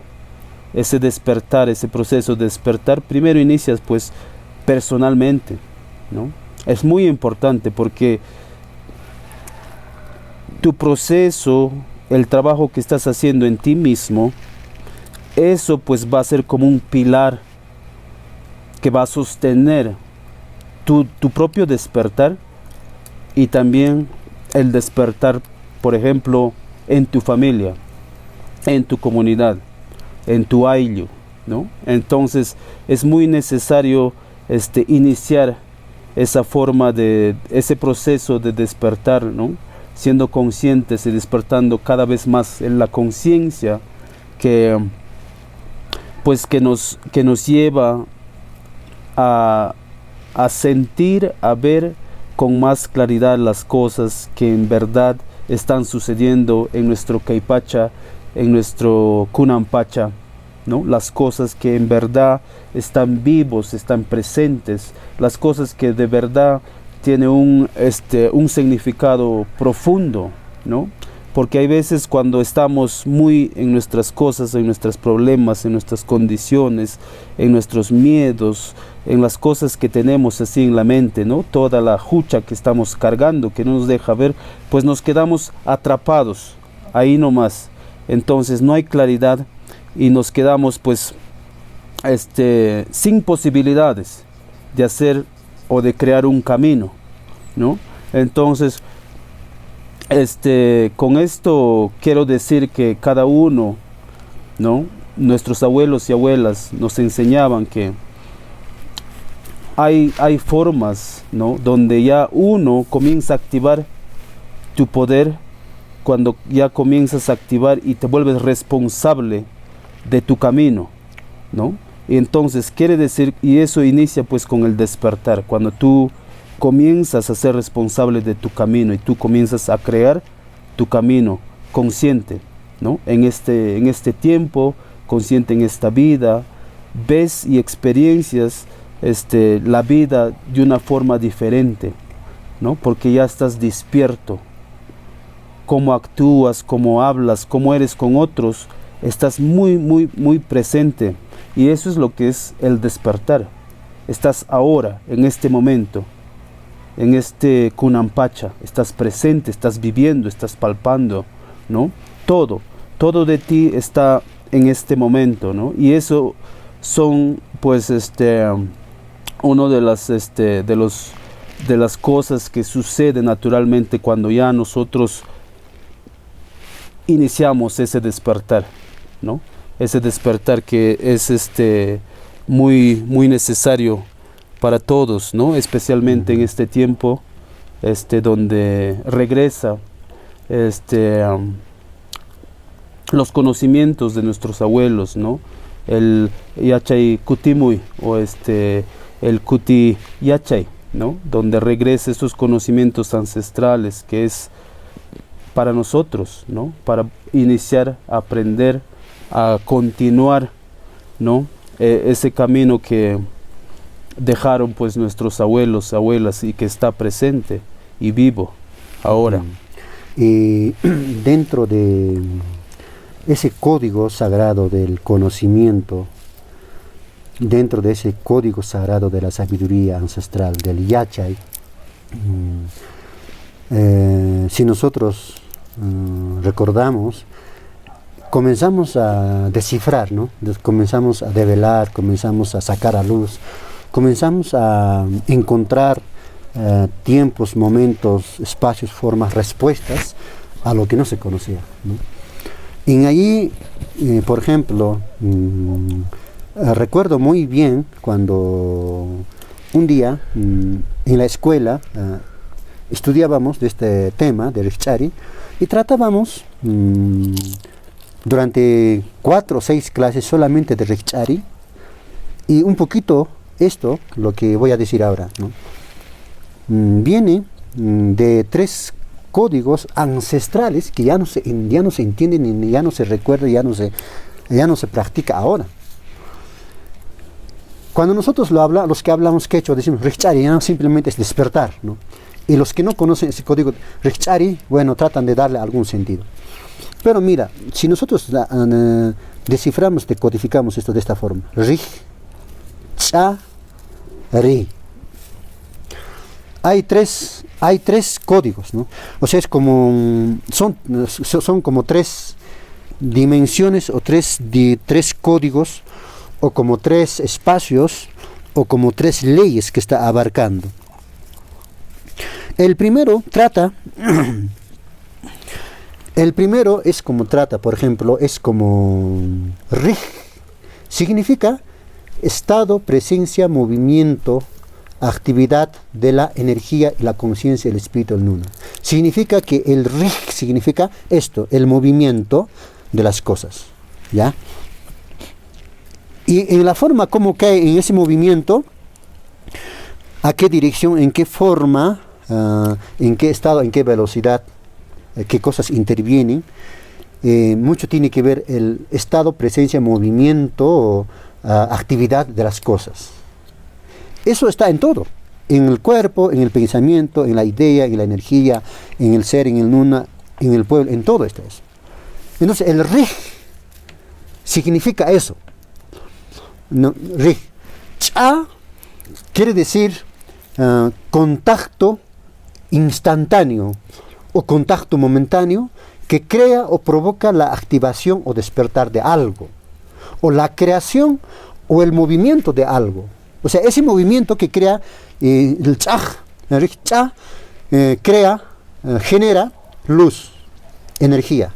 ese despertar, ese proceso de despertar, primero inicias pues personalmente, ¿no? Es muy importante porque tu proceso, el trabajo que estás haciendo en ti mismo, eso pues va a ser como un pilar que va a sostener tu propio despertar y también el despertar, por ejemplo, en tu familia, en tu comunidad, en tu ayllu, ¿no? Entonces es muy necesario iniciar esa forma de, ese proceso de despertar, ¿no? Siendo conscientes y despertando cada vez más en la conciencia que nos lleva a sentir, a ver con más claridad las cosas que en verdad están sucediendo en nuestro Kaypacha, en nuestro Kunampacha, ¿no? Las cosas que en verdad están vivos, están presentes, las cosas que de verdad tienen un significado profundo, ¿no? Porque hay veces cuando estamos muy en nuestras cosas, en nuestros problemas, en nuestras condiciones, en nuestros miedos, en las cosas que tenemos así en la mente, ¿no? Toda la jucha que estamos cargando, que no nos deja ver, pues nos quedamos atrapados, ahí nomás. Entonces no hay claridad y nos quedamos pues sin posibilidades de hacer o de crear un camino, ¿no? Entonces, con esto quiero decir que cada uno, ¿no? Nuestros abuelos y abuelas nos enseñaban que hay formas, ¿no? Donde ya uno comienza a activar tu poder, cuando ya comienzas a activar y te vuelves responsable de tu camino, ¿no? Y entonces quiere decir, y eso inicia pues con el despertar, cuando tú comienzas a ser responsable de tu camino y tú comienzas a crear tu camino consciente, ¿no? En este tiempo, consciente en esta vida, ves y experiencias la vida de una forma diferente, ¿no? Porque ya estás despierto. Cómo actúas, cómo hablas, cómo eres con otros, estás muy, muy, muy presente. Y eso es lo que es el despertar. Estás ahora, en este momento, en este Kunampacha, estás presente, estás viviendo, estás palpando, ¿no? Todo de ti está en este momento, ¿no? Y eso son, pues, uno de las cosas que sucede naturalmente cuando ya nosotros iniciamos ese despertar, ¿no? Ese despertar que es muy, muy necesario para todos, ¿no? Especialmente en este tiempo donde regresa los conocimientos de nuestros abuelos, ¿no? El Yachay Kutimuy o el Kuti Yachay, ¿no? Donde regresa esos conocimientos ancestrales que es para nosotros, ¿no? Para iniciar, a aprender, a continuar, ¿no? Ese camino que dejaron pues nuestros abuelos, abuelas y que está presente y vivo ahora. Y dentro de ese código sagrado del conocimiento, dentro de ese código sagrado de la sabiduría ancestral, del Yachay, si nosotros recordamos, comenzamos a descifrar, ¿no? Comenzamos a develar, comenzamos a sacar a luz, comenzamos a encontrar tiempos, momentos, espacios, formas, respuestas a lo que no se conocía, ¿no? Y allí, por ejemplo, recuerdo muy bien cuando un día en la escuela estudiábamos de este tema de Rikchari y tratábamos durante 4 o 6 clases solamente de Rikchari, Y un poquito esto, lo que voy a decir ahora, ¿no? Viene de 3 códigos ancestrales que ya no se entienden, ya no se recuerda, ya no se practica ahora. Cuando nosotros los que hablamos quechua decimos Richari, ya simplemente es despertar, ¿no? Y los que no conocen ese código Richari, bueno, tratan de darle algún sentido. Pero mira, si nosotros desciframos, decodificamos esto de esta forma, Rich, Cha, Ri. Hay tres códigos, ¿no? O sea, son como 3 dimensiones o 3 códigos, o como 3 espacios, o como 3 leyes que está abarcando. El primero es como trata, por ejemplo, es como Rij, significa estado, presencia, movimiento, actividad de la energía y la conciencia del espíritu del Nuna. Significa que el Rij significa esto, el movimiento de las cosas, ¿ya? Y en la forma como cae en ese movimiento, a qué dirección, en qué forma, en qué estado, en qué velocidad, qué cosas intervienen, mucho tiene que ver el estado, presencia, movimiento, actividad de las cosas. Eso está en todo, en el cuerpo, en el pensamiento, en la idea, en la energía, en el ser, en el Nuna, en el pueblo, en todo está eso. Entonces el Rij significa eso. No, Rij. Cha quiere decir contacto instantáneo o contacto momentáneo que crea o provoca la activación o despertar de algo, o la creación o el movimiento de algo. O sea, ese movimiento que crea el cha, crea, genera luz, energía,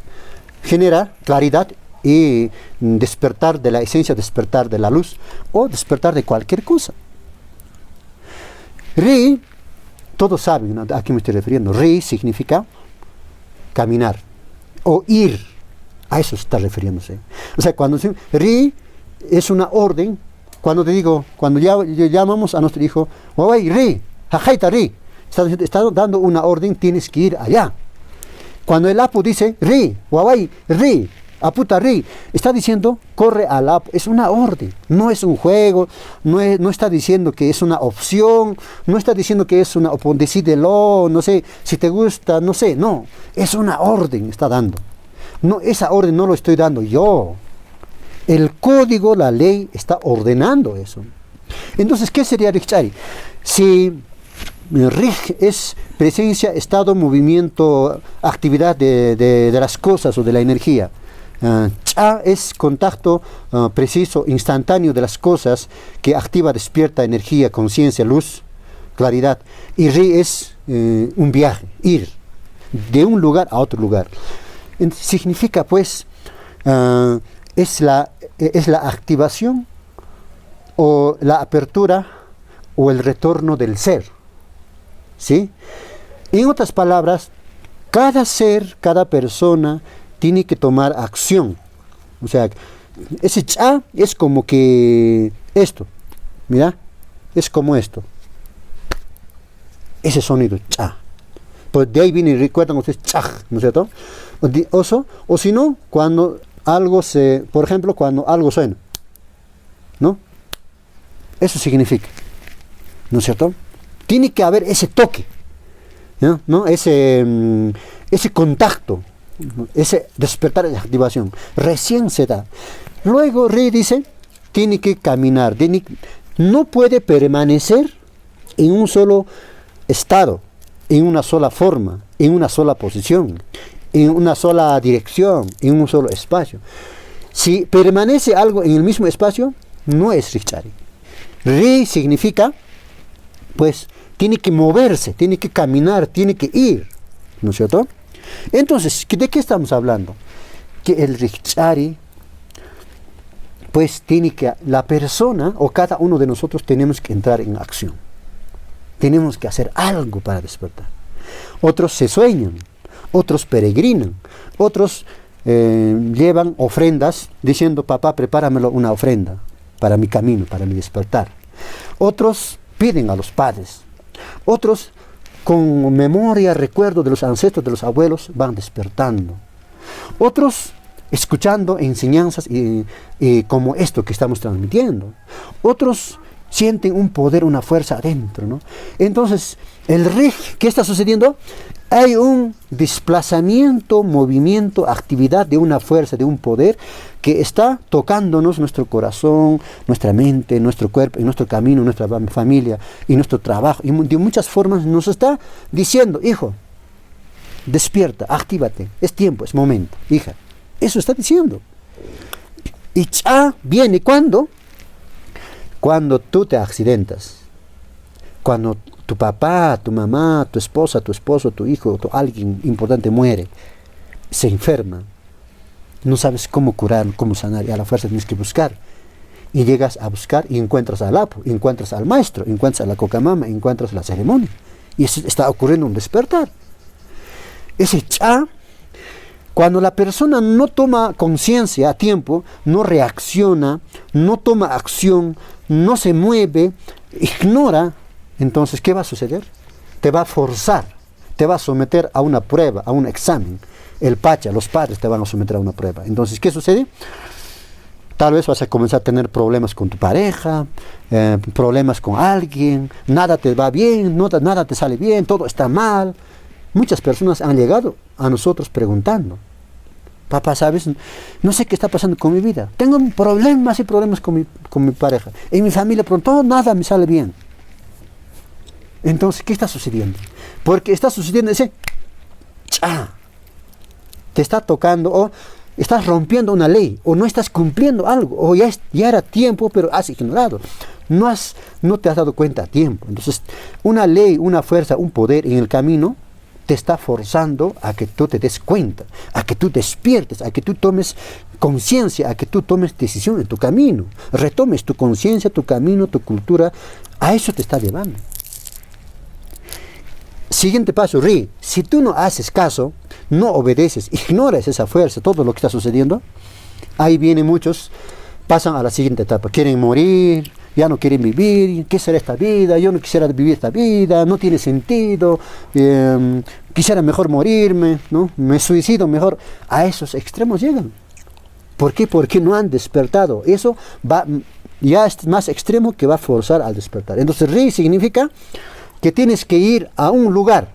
genera claridad y despertar de la esencia, despertar de la luz o despertar de cualquier cosa. Ri, todos saben, ¿no?, a qué me estoy refiriendo. Ri significa caminar o ir, a eso está refiriéndose. O sea, cuando Ri es una orden. Cuando te digo, cuando llamamos a nuestro hijo, Wawai, Ri, Jajaita Ri, está dando una orden, tienes que ir allá. Cuando el Apu dice, Ri, Wawai, Ri, Aputa Ri, está diciendo, corre al Apu, es una orden, no es un juego, no está diciendo que es una opción, no está diciendo que es una opción, decídelo, no sé, si te gusta, no sé, no, es una orden, está dando. No, esa orden no lo estoy dando yo. El código, la ley, está ordenando eso. Entonces, ¿qué sería Richari? Si Rij es presencia, estado, movimiento, actividad de las cosas o de la energía. Cha es contacto preciso, instantáneo de las cosas que activa, despierta energía, conciencia, luz, claridad. Y Ri es un viaje, ir de un lugar a otro lugar. Significa pues... es la activación o la apertura o el retorno del ser, ¿sí? En otras palabras, cada ser, cada persona tiene que tomar acción. O sea, ese cha es como que esto, mira, es como esto, ese sonido, cha. Pues de ahí viene, recuerdan ustedes, cha, ¿no es cierto? O si no, cuando por ejemplo, cuando algo suena, ¿no? Eso significa, ¿no es cierto? Tiene que haber ese toque, ¿no? Ese contacto, ¿no?, ese despertar de activación, recién se da. Luego Rey dice, tiene que caminar, no puede permanecer en un solo estado, en una sola forma, en una sola posición, en una sola dirección, en un solo espacio. Si permanece algo en el mismo espacio, no es Richari. Ri significa, pues, tiene que moverse, tiene que caminar, tiene que ir, ¿no es cierto? Entonces, ¿de qué estamos hablando? Que el Richari, pues, la persona o cada uno de nosotros tenemos que entrar en acción. Tenemos que hacer algo para despertar. Otros se sueñan, otros peregrinan, otros llevan ofrendas diciendo, papá, prepáramelo una ofrenda. para mi camino, para mi despertar. Otros piden a los padres. Otros, con memoria, recuerdo de los ancestros, de los abuelos, van despertando. Otros, escuchando enseñanzas como esto que estamos transmitiendo. Otros sienten un poder, una fuerza adentro, ¿no? Entonces, el Rig, ¿qué está sucediendo? Hay un desplazamiento, movimiento, actividad de una fuerza, de un poder que está tocándonos nuestro corazón, nuestra mente, nuestro cuerpo, y nuestro camino, nuestra familia y nuestro trabajo. Y de muchas formas nos está diciendo, hijo, despierta, actívate, es tiempo, es momento, hija. Eso está diciendo. Y cha viene cuando tú te accidentas, cuando tu papá, tu mamá, tu esposa, tu esposo, tu hijo, alguien importante muere, se enferma, no sabes cómo curar, cómo sanar, y a la fuerza tienes que buscar. Y llegas a buscar y encuentras al apo, encuentras al maestro, encuentras a la cocamama, encuentras la ceremonia. Y eso está ocurriendo un despertar. Ese cha, cuando la persona no toma conciencia a tiempo, no reacciona, no toma acción, no se mueve, ignora, entonces, ¿qué va a suceder? Te va a forzar, te va a someter a una prueba, a un examen. El pacha, los padres te van a someter a una prueba. Entonces, ¿qué sucede? Tal vez vas a comenzar a tener problemas con tu pareja, problemas con alguien, nada te va bien, nada te sale bien, todo está mal. Muchas personas han llegado a nosotros preguntando, papá, ¿sabes? No sé qué está pasando con mi vida. Tengo problemas y problemas con mi pareja. En mi familia, pronto nada me sale bien. Entonces, ¿qué está sucediendo? Porque está sucediendo ese cha. Te está tocando, o estás rompiendo una ley, o no estás cumpliendo algo, o ya era tiempo, pero has ignorado. No te has dado cuenta a tiempo. Entonces, una ley, una fuerza, un poder en el camino te está forzando a que tú te des cuenta, a que tú despiertes, a que tú tomes conciencia, a que tú tomes decisión en tu camino, retomes tu conciencia, tu camino, tu cultura. A eso te está llevando. Siguiente paso, Ri, si tú no haces caso, no obedeces, ignoras esa fuerza, todo lo que está sucediendo, ahí vienen muchos, pasan a la siguiente etapa, quieren morir, ya no quieren vivir, ¿qué será esta vida? Yo no quisiera vivir esta vida, no tiene sentido, quisiera mejor morirme, ¿no? Me suicido mejor. A esos extremos llegan. ¿Por qué? Porque no han despertado. Eso ya es más extremo que va a forzar al despertar. Entonces, Ri significa que tienes que ir a un lugar,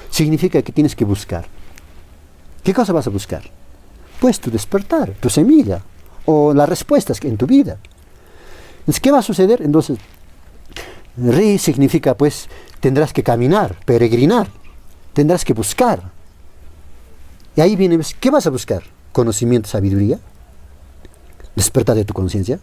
significa que tienes que buscar. ¿Qué cosa vas a buscar? Pues tu despertar, tu semilla, o las respuestas en tu vida. Entonces, ¿qué va a suceder? Entonces, Ri significa, pues, tendrás que caminar, peregrinar, tendrás que buscar. Y ahí viene, ¿qué vas a buscar? ¿Conocimiento, sabiduría? ¿Despertar de tu conciencia?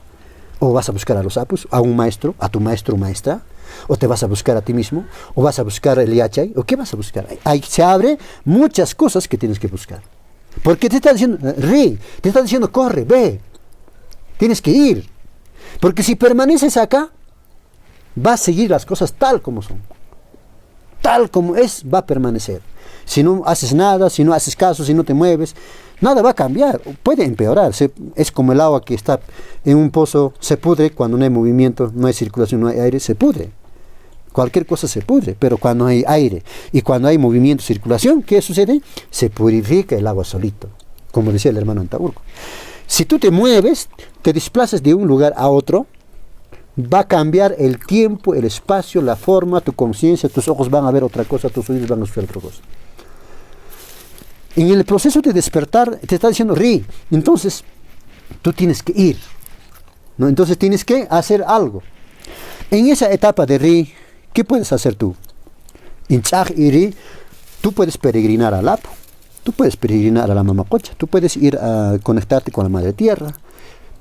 ¿O vas a buscar a los apus, a un maestro, a tu maestro o maestra? ¿O te vas a buscar a ti mismo? ¿O vas a buscar el yachay? ¿O qué vas a buscar? Ahí se abre muchas cosas que tienes que buscar. Porque te está diciendo, Ri, te está diciendo, corre, ve, tienes que ir. Porque si permaneces acá, vas a seguir las cosas tal como son. Tal como es, va a permanecer. Si no haces nada, si no haces caso, si no te mueves, nada va a cambiar, puede empeorar. Es como el agua que está en un pozo, se pudre cuando no hay movimiento, no hay circulación, no hay aire, se pudre. Cualquier cosa se pudre, pero cuando hay aire y cuando hay movimiento, circulación, ¿qué sucede? Se purifica el agua solito, como decía el hermano Antaurco. Si tú te mueves, te desplazas de un lugar a otro, va a cambiar el tiempo, el espacio, la forma, tu conciencia, tus ojos van a ver otra cosa, tus oídos van a escuchar otra cosa. En el proceso de despertar, te está diciendo, Ri, entonces, tú tienes que ir, ¿no? Entonces tienes que hacer algo. En esa etapa de Ri, ¿qué puedes hacer tú? En Chaj y Ri, tú puedes peregrinar al Apo, tú puedes peregrinar a la Mamacocha, tú puedes ir a conectarte con la Madre Tierra,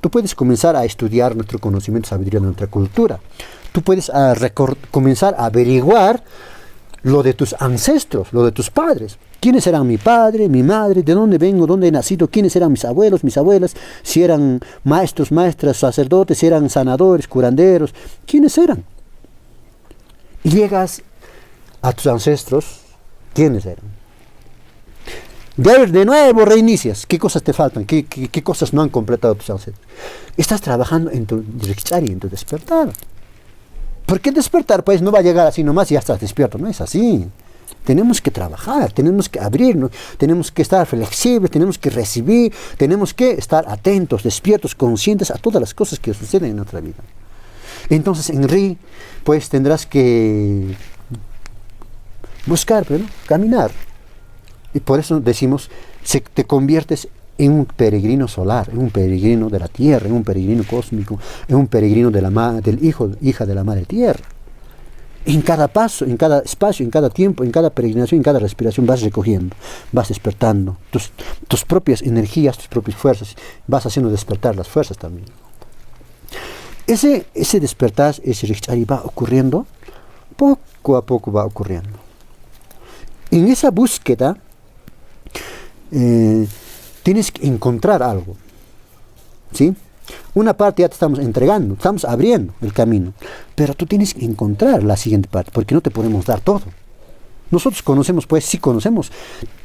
tú puedes comenzar a estudiar nuestro conocimiento, sabiduría de nuestra cultura, tú puedes comenzar a averiguar lo de tus ancestros, lo de tus padres. ¿Quiénes eran mi padre, mi madre? ¿De dónde vengo? ¿Dónde he nacido? ¿Quiénes eran mis abuelos, mis abuelas? Si eran maestros, maestras, sacerdotes, si eran sanadores, curanderos. ¿Quiénes eran? Y llegas a tus ancestros. ¿Quiénes eran? De nuevo reinicias. ¿Qué cosas te faltan? ¿Qué cosas no han completado tus ancestros? Estás trabajando en tu Rikchari, en tu despertar. ¿Por qué despertar? Pues no va a llegar así nomás y ya estás despierto. No es así. Tenemos que trabajar, tenemos que abrirnos, tenemos que estar flexibles, tenemos que recibir, tenemos que estar atentos, despiertos, conscientes a todas las cosas que suceden en nuestra vida. Entonces en Ri, pues tendrás que buscar, ¿no? Caminar. Y por eso decimos, te conviertes en un peregrino solar, en un peregrino de la tierra, en un peregrino cósmico, en un peregrino del hija de la madre tierra. En cada paso, en cada espacio, en cada tiempo, en cada peregrinación, en cada respiración vas recogiendo, vas despertando tus propias energías, tus propias fuerzas, vas haciendo despertar las fuerzas también. Ese despertar, ese Rikchari va ocurriendo, poco a poco va ocurriendo. En esa búsqueda tienes que encontrar algo, ¿sí? Una parte ya te estamos entregando, estamos abriendo el camino, pero tú tienes que encontrar la siguiente parte, porque no te podemos dar todo. Nosotros conocemos, pues sí conocemos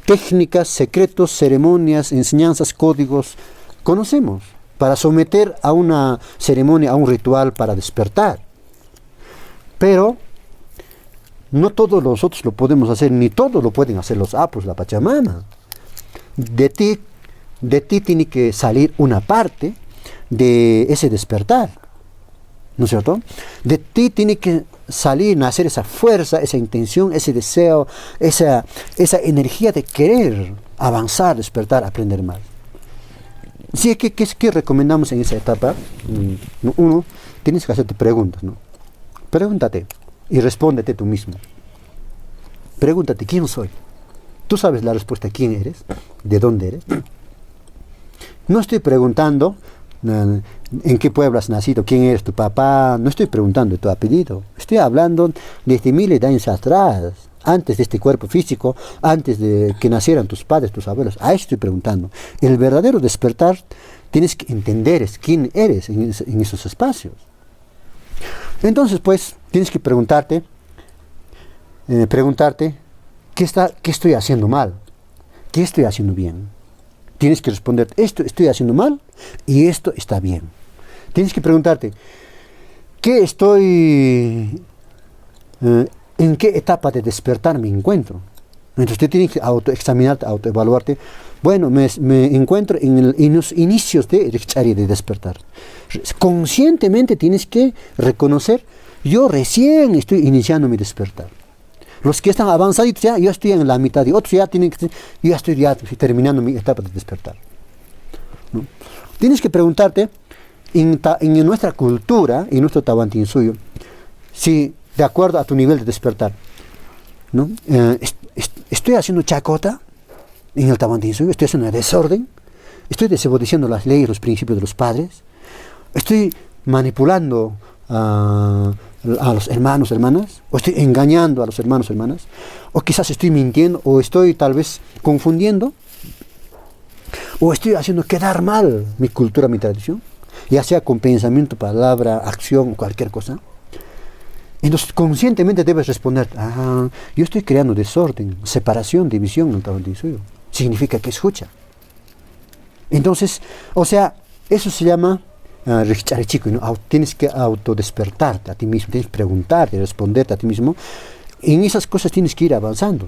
técnicas, secretos, ceremonias, enseñanzas, códigos, conocemos para someter a una ceremonia, a un ritual para despertar. Pero no todos nosotros lo podemos hacer, ni todos lo pueden hacer los apus, la Pachamama. De ti tiene que salir una parte de ese despertar, ¿no es cierto? De ti tiene que salir, nacer esa fuerza, esa intención, ese deseo, esa energía de querer avanzar, despertar, aprender más. Sí, ¿qué recomendamos en esa etapa? Uno, tienes que hacerte preguntas, ¿no? Pregúntate y respóndete tú mismo. Pregúntate, ¿quién soy? Tú sabes la respuesta, ¿quién eres? ¿De dónde eres? No estoy preguntando en qué pueblo has nacido, quién eres tu papá, no estoy preguntando tu apellido. Estoy hablando desde miles de años atrás, antes de este cuerpo físico, antes de que nacieran tus padres, tus abuelos. A eso estoy preguntando. El verdadero despertar tienes que entender quién eres en esos espacios. Entonces, pues, tienes que preguntarte, ¿qué estoy haciendo mal? ¿Qué estoy haciendo bien? Tienes que responder, esto estoy haciendo mal y esto está bien. Tienes que preguntarte, ¿en qué etapa de despertar me encuentro? Entonces tú tienes que autoexaminarte, autoevaluarte. Bueno, me encuentro en los inicios de Rikchari, de despertar. Conscientemente tienes que reconocer, yo recién estoy iniciando mi despertar. Los que están avanzaditos ya, yo estoy en la mitad, y otros ya yo estoy terminando mi etapa de despertar, ¿no? Tienes que preguntarte, en nuestra cultura, en nuestro Tawantinsuyo, si de acuerdo a tu nivel de despertar, ¿no? Estoy haciendo chacota en el Tawantinsuyo, estoy haciendo desorden, estoy desobedeciendo las leyes, los principios de los padres, estoy manipulando a los hermanos, hermanas, o estoy engañando a los hermanos, hermanas, o quizás estoy mintiendo, o estoy tal vez confundiendo, o estoy haciendo quedar mal mi cultura, mi tradición, ya sea con pensamiento, palabra, acción, cualquier cosa. Entonces conscientemente debes responder, yo estoy creando desorden, separación, división en el Tawantinsuyo. Significa que escucha. Entonces, o sea, eso se llama Rikchari chico, ¿no? Tienes que autodespertarte a ti mismo, tienes que preguntarte, responderte a ti mismo. En esas cosas tienes que ir avanzando.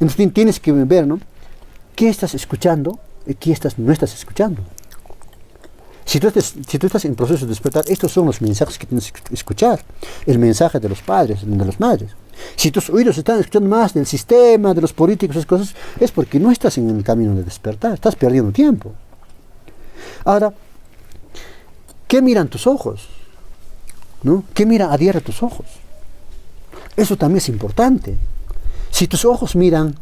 Entonces tienes que ver, ¿no? ¿Qué estás escuchando y qué no estás escuchando? Si tú estás en proceso de despertar, estos son los mensajes que tienes que escuchar. El mensaje de los padres, de las madres. Si tus oídos están escuchando más del sistema, de los políticos, esas cosas, es porque no estás en el camino de despertar, estás perdiendo tiempo. Ahora, ¿qué miran tus ojos? ¿No? ¿Qué mira a diario tus ojos? Eso también es importante. Si tus ojos miran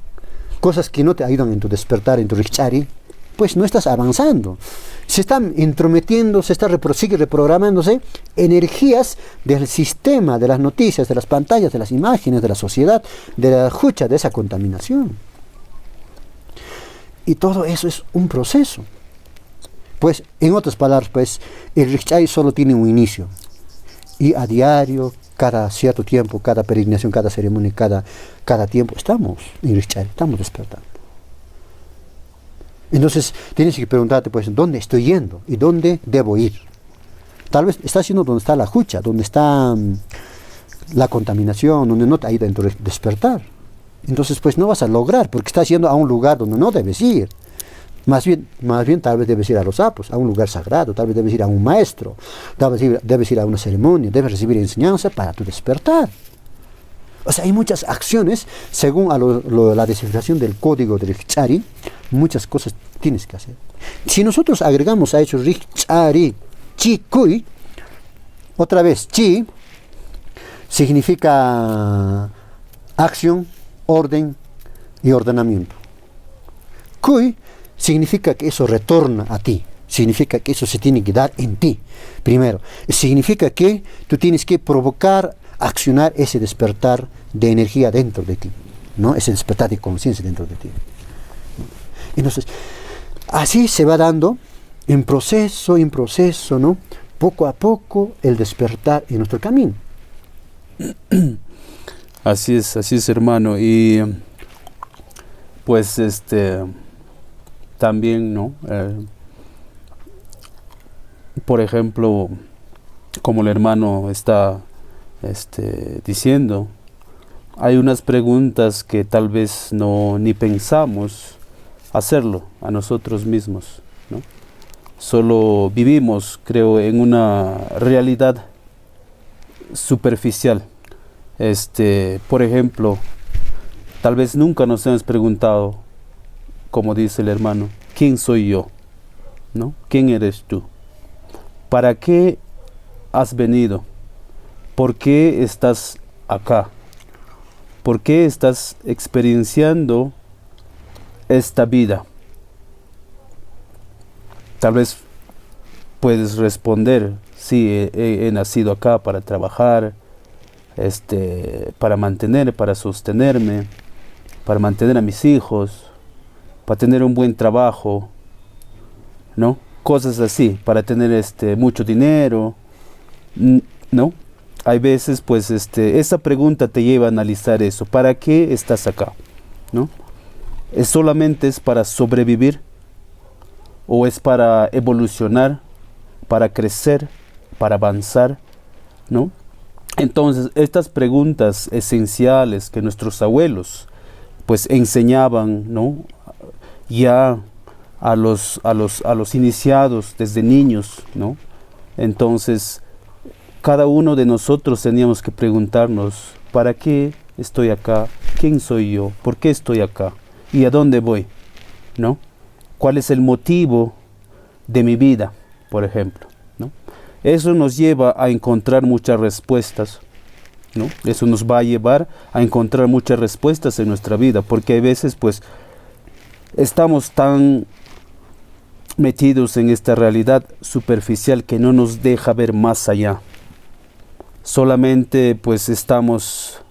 cosas que no te ayudan en tu despertar, en tu Rikchari, pues no estás avanzando. Se están entrometiendo, sigue reprogramándose energías del sistema, de las noticias, de las pantallas, de las imágenes, de la sociedad, de la jucha, de esa contaminación. Y todo eso es un proceso. Pues, en otras palabras, pues, el Rikchari solo tiene un inicio. Y a diario, cada cierto tiempo, cada peregrinación, cada ceremonia, cada tiempo, estamos en Rikchari, estamos despertando. Entonces tienes que preguntarte, pues, ¿dónde estoy yendo? ¿Y dónde debo ir? Tal vez estás yendo donde está la jucha, donde está la contaminación, donde no te ha ido dentro de despertar. Entonces, pues, no vas a lograr, porque estás yendo a un lugar donde no debes ir. Más bien tal vez debes ir a los sapos, a un lugar sagrado, tal vez debes ir a un maestro, debes ir a una ceremonia, debes recibir enseñanza para tu despertar. O sea, hay muchas acciones, según la descifración del código del Richari, muchas cosas tienes que hacer. Si nosotros agregamos a eso Richari, Chi, Kui, otra vez, Chi significa acción, orden y ordenamiento. Kui significa que eso retorna a ti, significa que eso se tiene que dar en ti, primero. Significa que tú tienes que provocar, accionar ese despertar de energía dentro de ti, ¿no? Ese despertar de conciencia dentro de ti. Entonces, así se va dando en proceso, ¿no? Poco a poco el despertar en nuestro camino. Así es, hermano. Y pues también, ¿no? Por ejemplo, como el hermano está diciendo, hay unas preguntas que tal vez ni pensamos hacerlo a nosotros mismos, ¿no? Solo vivimos, creo, en una realidad superficial. Por ejemplo, tal vez nunca nos hemos preguntado, como dice el hermano, ¿quién soy yo? ¿No? ¿Quién eres tú? ¿Para qué has venido? ¿Por qué estás acá? ¿Por qué estás experienciando esta vida? Tal vez puedes responder, sí, he nacido acá para trabajar, para sostenerme, para mantener a mis hijos, para tener un buen trabajo, ¿no? Cosas así, para tener mucho dinero, ¿no? Hay veces, pues, esa pregunta te lleva a analizar eso. ¿Para qué estás acá? ¿No? ¿Solamente es para sobrevivir? ¿O es para evolucionar, para crecer, para avanzar? ¿No? Entonces, estas preguntas esenciales que nuestros abuelos, pues, enseñaban, ¿no? Ya a los iniciados desde niños, ¿no? Entonces, cada uno de nosotros teníamos que preguntarnos, ¿para qué estoy acá? ¿Quién soy yo? ¿Por qué estoy acá? ¿Y a dónde voy? ¿No? ¿Cuál es el motivo de mi vida, por ejemplo? ¿No? Eso nos lleva a encontrar muchas respuestas, ¿no? Eso nos va a llevar a encontrar muchas respuestas en nuestra vida, porque hay veces, pues, estamos tan metidos en esta realidad superficial que no nos deja ver más allá. Solamente, pues, estamos,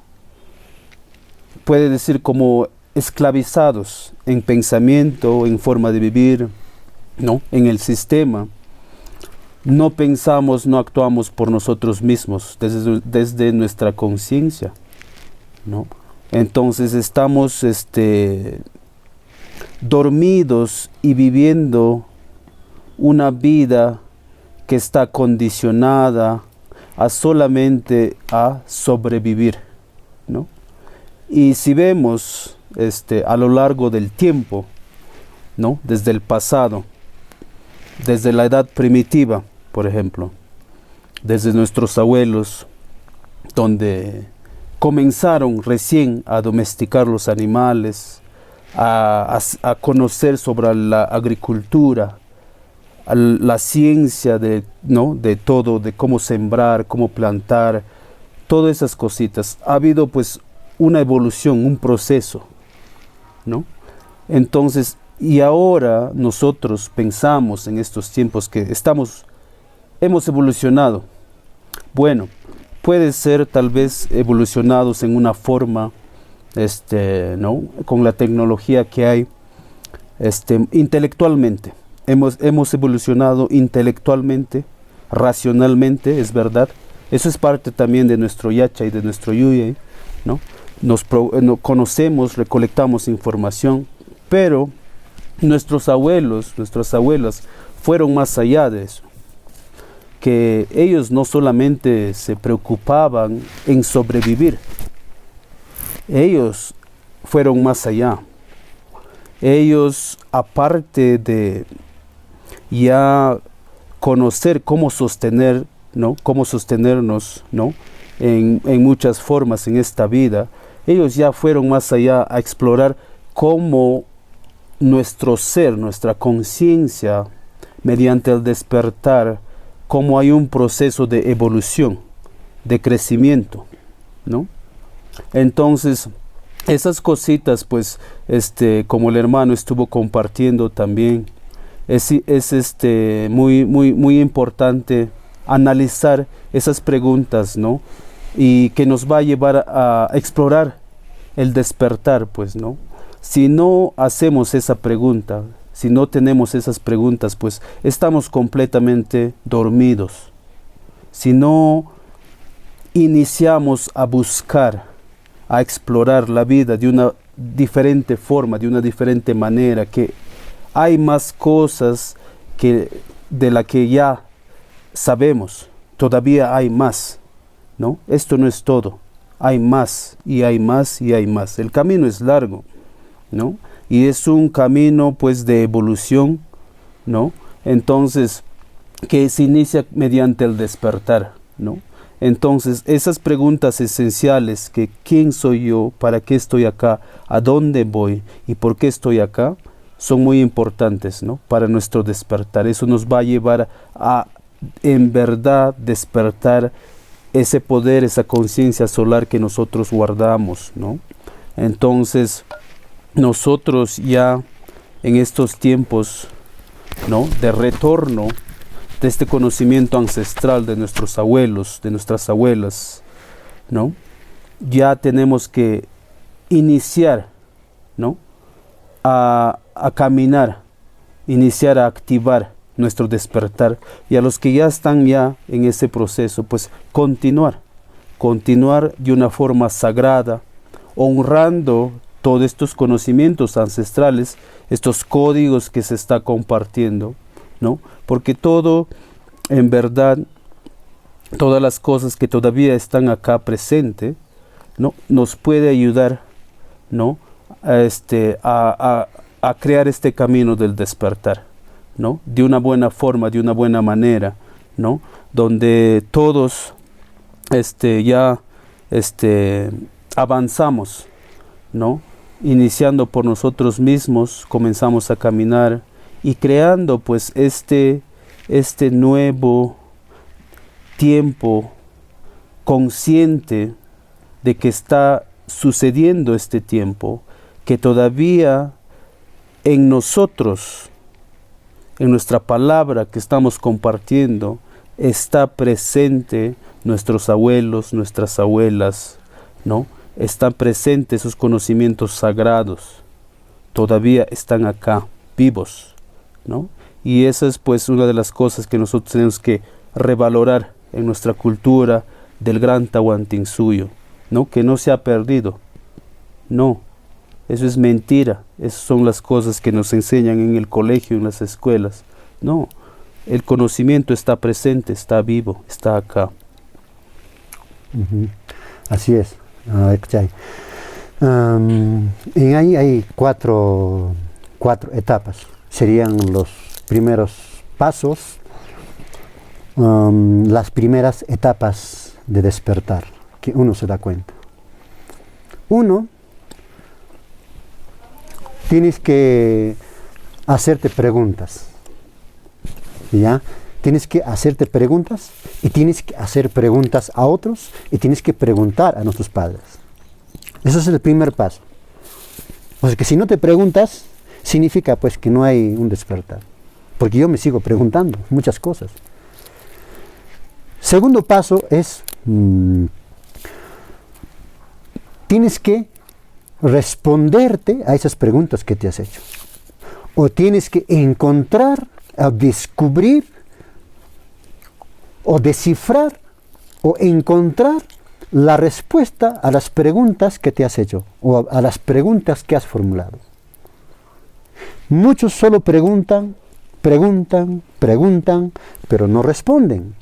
puede decir, como esclavizados en pensamiento, en forma de vivir, ¿no? En el sistema. No pensamos, no actuamos por nosotros mismos, desde nuestra conciencia, ¿no? Entonces estamos dormidos y viviendo una vida que está condicionada solamente a sobrevivir, ¿no? Y si vemos a lo largo del tiempo, ¿no? Desde el pasado, desde la edad primitiva, por ejemplo, desde nuestros abuelos, donde comenzaron recién a domesticar los animales, a conocer sobre la agricultura, la ciencia de todo, de cómo sembrar, cómo plantar, todas esas cositas. Ha habido, pues, una evolución, un proceso, ¿no? Entonces, y ahora nosotros pensamos en estos tiempos que hemos evolucionado. Bueno, puede ser tal vez evolucionados en una forma, ¿no? Con la tecnología que hay, intelectualmente. Hemos evolucionado intelectualmente, racionalmente, es verdad. Eso es parte también de nuestro yacha y de nuestro yuyay, ¿no? Conocemos, recolectamos información, pero nuestros abuelos, nuestras abuelas fueron más allá de eso. Que ellos no solamente se preocupaban en sobrevivir, ellos fueron más allá. Ellos, aparte de ya conocer cómo sostener, ¿no? Cómo sostenernos, ¿no? En muchas formas en esta vida, ellos ya fueron más allá a explorar cómo nuestro ser, nuestra conciencia, mediante el despertar, cómo hay un proceso de evolución, de crecimiento, ¿no? Entonces, esas cositas, pues, como el hermano estuvo compartiendo también, es muy importante analizar esas preguntas, ¿no? Y que nos va a llevar a explorar el despertar, pues, ¿no? Si no hacemos esa pregunta, si no tenemos esas preguntas, pues estamos completamente dormidos. Si no iniciamos a buscar, a explorar la vida de una diferente forma, de una diferente manera, que hay más cosas de la que ya sabemos, todavía hay más, ¿no? Esto no es todo, hay más y hay más y hay más. El camino es largo, ¿no? Y es un camino, pues, de evolución, ¿no? Entonces, que se inicia mediante el despertar, ¿no? Entonces, esas preguntas esenciales, que ¿quién soy yo? ¿Para qué estoy acá? ¿A dónde voy? ¿Y por qué estoy acá? Son muy importantes, ¿no? Para nuestro despertar. Eso nos va a llevar a, en verdad, despertar ese poder, esa conciencia solar que nosotros guardamos, ¿no? Entonces, nosotros ya en estos tiempos, ¿no? De retorno de este conocimiento ancestral de nuestros abuelos, de nuestras abuelas, ¿no? Ya tenemos que iniciar, ¿no? A caminar, iniciar a activar nuestro despertar, y a los que ya están ya en ese proceso, pues continuar de una forma sagrada, honrando todos estos conocimientos ancestrales, estos códigos que se está compartiendo, ¿no? Porque todo, en verdad, todas las cosas que todavía están acá presentes, ¿no? Nos puede ayudar, ¿no? A crear este camino del despertar, ¿no? De una buena forma, de una buena manera, ¿no? Donde todos ya avanzamos, ¿no? Iniciando por nosotros mismos, comenzamos a caminar y creando, pues, este nuevo tiempo consciente de que está sucediendo este tiempo, que todavía en nosotros, en nuestra palabra que estamos compartiendo, está presente nuestros abuelos, nuestras abuelas, ¿no? Están presentes esos conocimientos sagrados, todavía están acá, vivos, ¿no? Y esa es, pues, una de las cosas que nosotros tenemos que revalorar en nuestra cultura del gran Tahuantinsuyo, ¿no? Que no se ha perdido, no, eso es mentira, esas son las cosas que nos enseñan en el colegio, en las escuelas, no, el conocimiento está presente, está vivo, está acá. Así es. En ahí hay cuatro etapas. Serían los primeros pasos, las primeras etapas de despertar, que uno se da cuenta. Uno, tienes que hacerte preguntas, ¿ya? Tienes que hacerte preguntas, y tienes que hacer preguntas a otros, y tienes que preguntar a nuestros padres. Ese es el primer paso. O sea que si no te preguntas, significa, pues, que no hay un despertar. Porque yo me sigo preguntando muchas cosas. Segundo paso es, tienes que responderte a esas preguntas que te has hecho. O tienes que encontrar, descubrir, o descifrar, o encontrar la respuesta a las preguntas que te has hecho, o a las preguntas que has formulado. Muchos solo preguntan, preguntan, preguntan, pero no responden.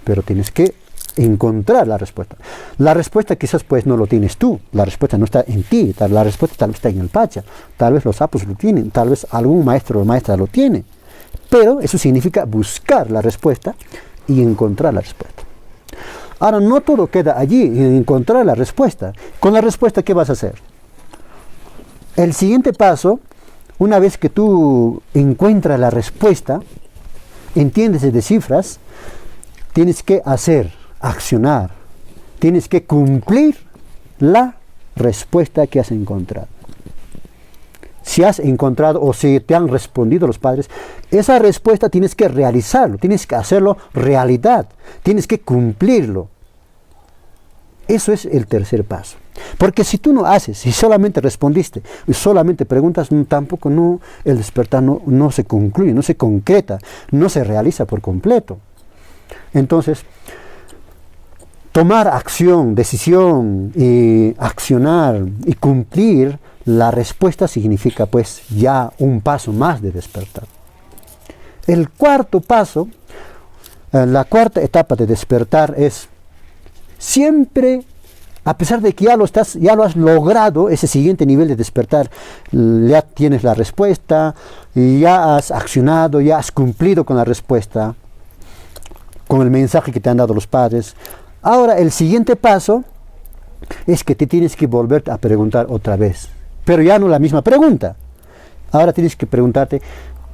Pero tienes que encontrar la respuesta. La respuesta quizás pues no lo tienes tú, la respuesta no está en ti, la respuesta tal vez está en el Pacha, tal vez los sapos lo tienen, tal vez algún maestro o maestra lo tiene. Pero eso significa buscar la respuesta y encontrar la respuesta. Ahora, no todo queda allí, en encontrar la respuesta. Con la respuesta, ¿qué vas a hacer? El siguiente paso, una vez que tú encuentras la respuesta, entiendes y descifras, tienes que hacer, accionar, tienes que cumplir la respuesta que has encontrado. Si has encontrado o si te han respondido los padres, esa respuesta tienes que realizarlo, tienes que hacerlo realidad, tienes que cumplirlo. Eso es el tercer paso. Porque si tú no haces, si solamente respondiste y solamente preguntas, tampoco el despertar no se concluye, no se concreta, no se realiza por completo. Entonces, tomar acción, decisión y accionar y cumplir la respuesta significa pues ya un paso más de despertar. El cuarto paso, la cuarta etapa de despertar es siempre, a pesar de que ya lo has logrado, ese siguiente nivel de despertar, ya tienes la respuesta, ya has accionado, ya has cumplido con la respuesta, con el mensaje que te han dado los padres. Ahora el siguiente paso es que te tienes que volver a preguntar otra vez, pero ya no la misma pregunta. Ahora tienes que preguntarte,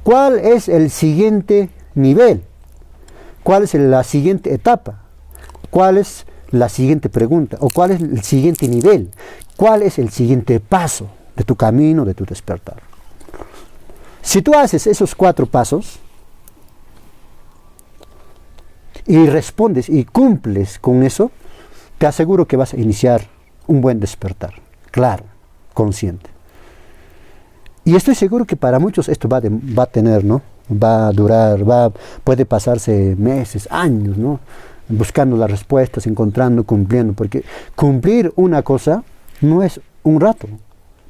¿cuál es el siguiente nivel? ¿Cuál es la siguiente etapa? ¿Cuál es la siguiente pregunta? ¿O cuál es el siguiente nivel? ¿Cuál es el siguiente paso de tu camino, de tu despertar? Si tú haces esos 4 pasos y respondes y cumples con eso, te aseguro que vas a iniciar un buen despertar, claro, consciente. Y estoy seguro que para muchos esto va a tener, ¿no? Va a durar, puede pasarse meses, años, ¿no? Buscando las respuestas, encontrando, cumpliendo, porque cumplir una cosa no es un rato.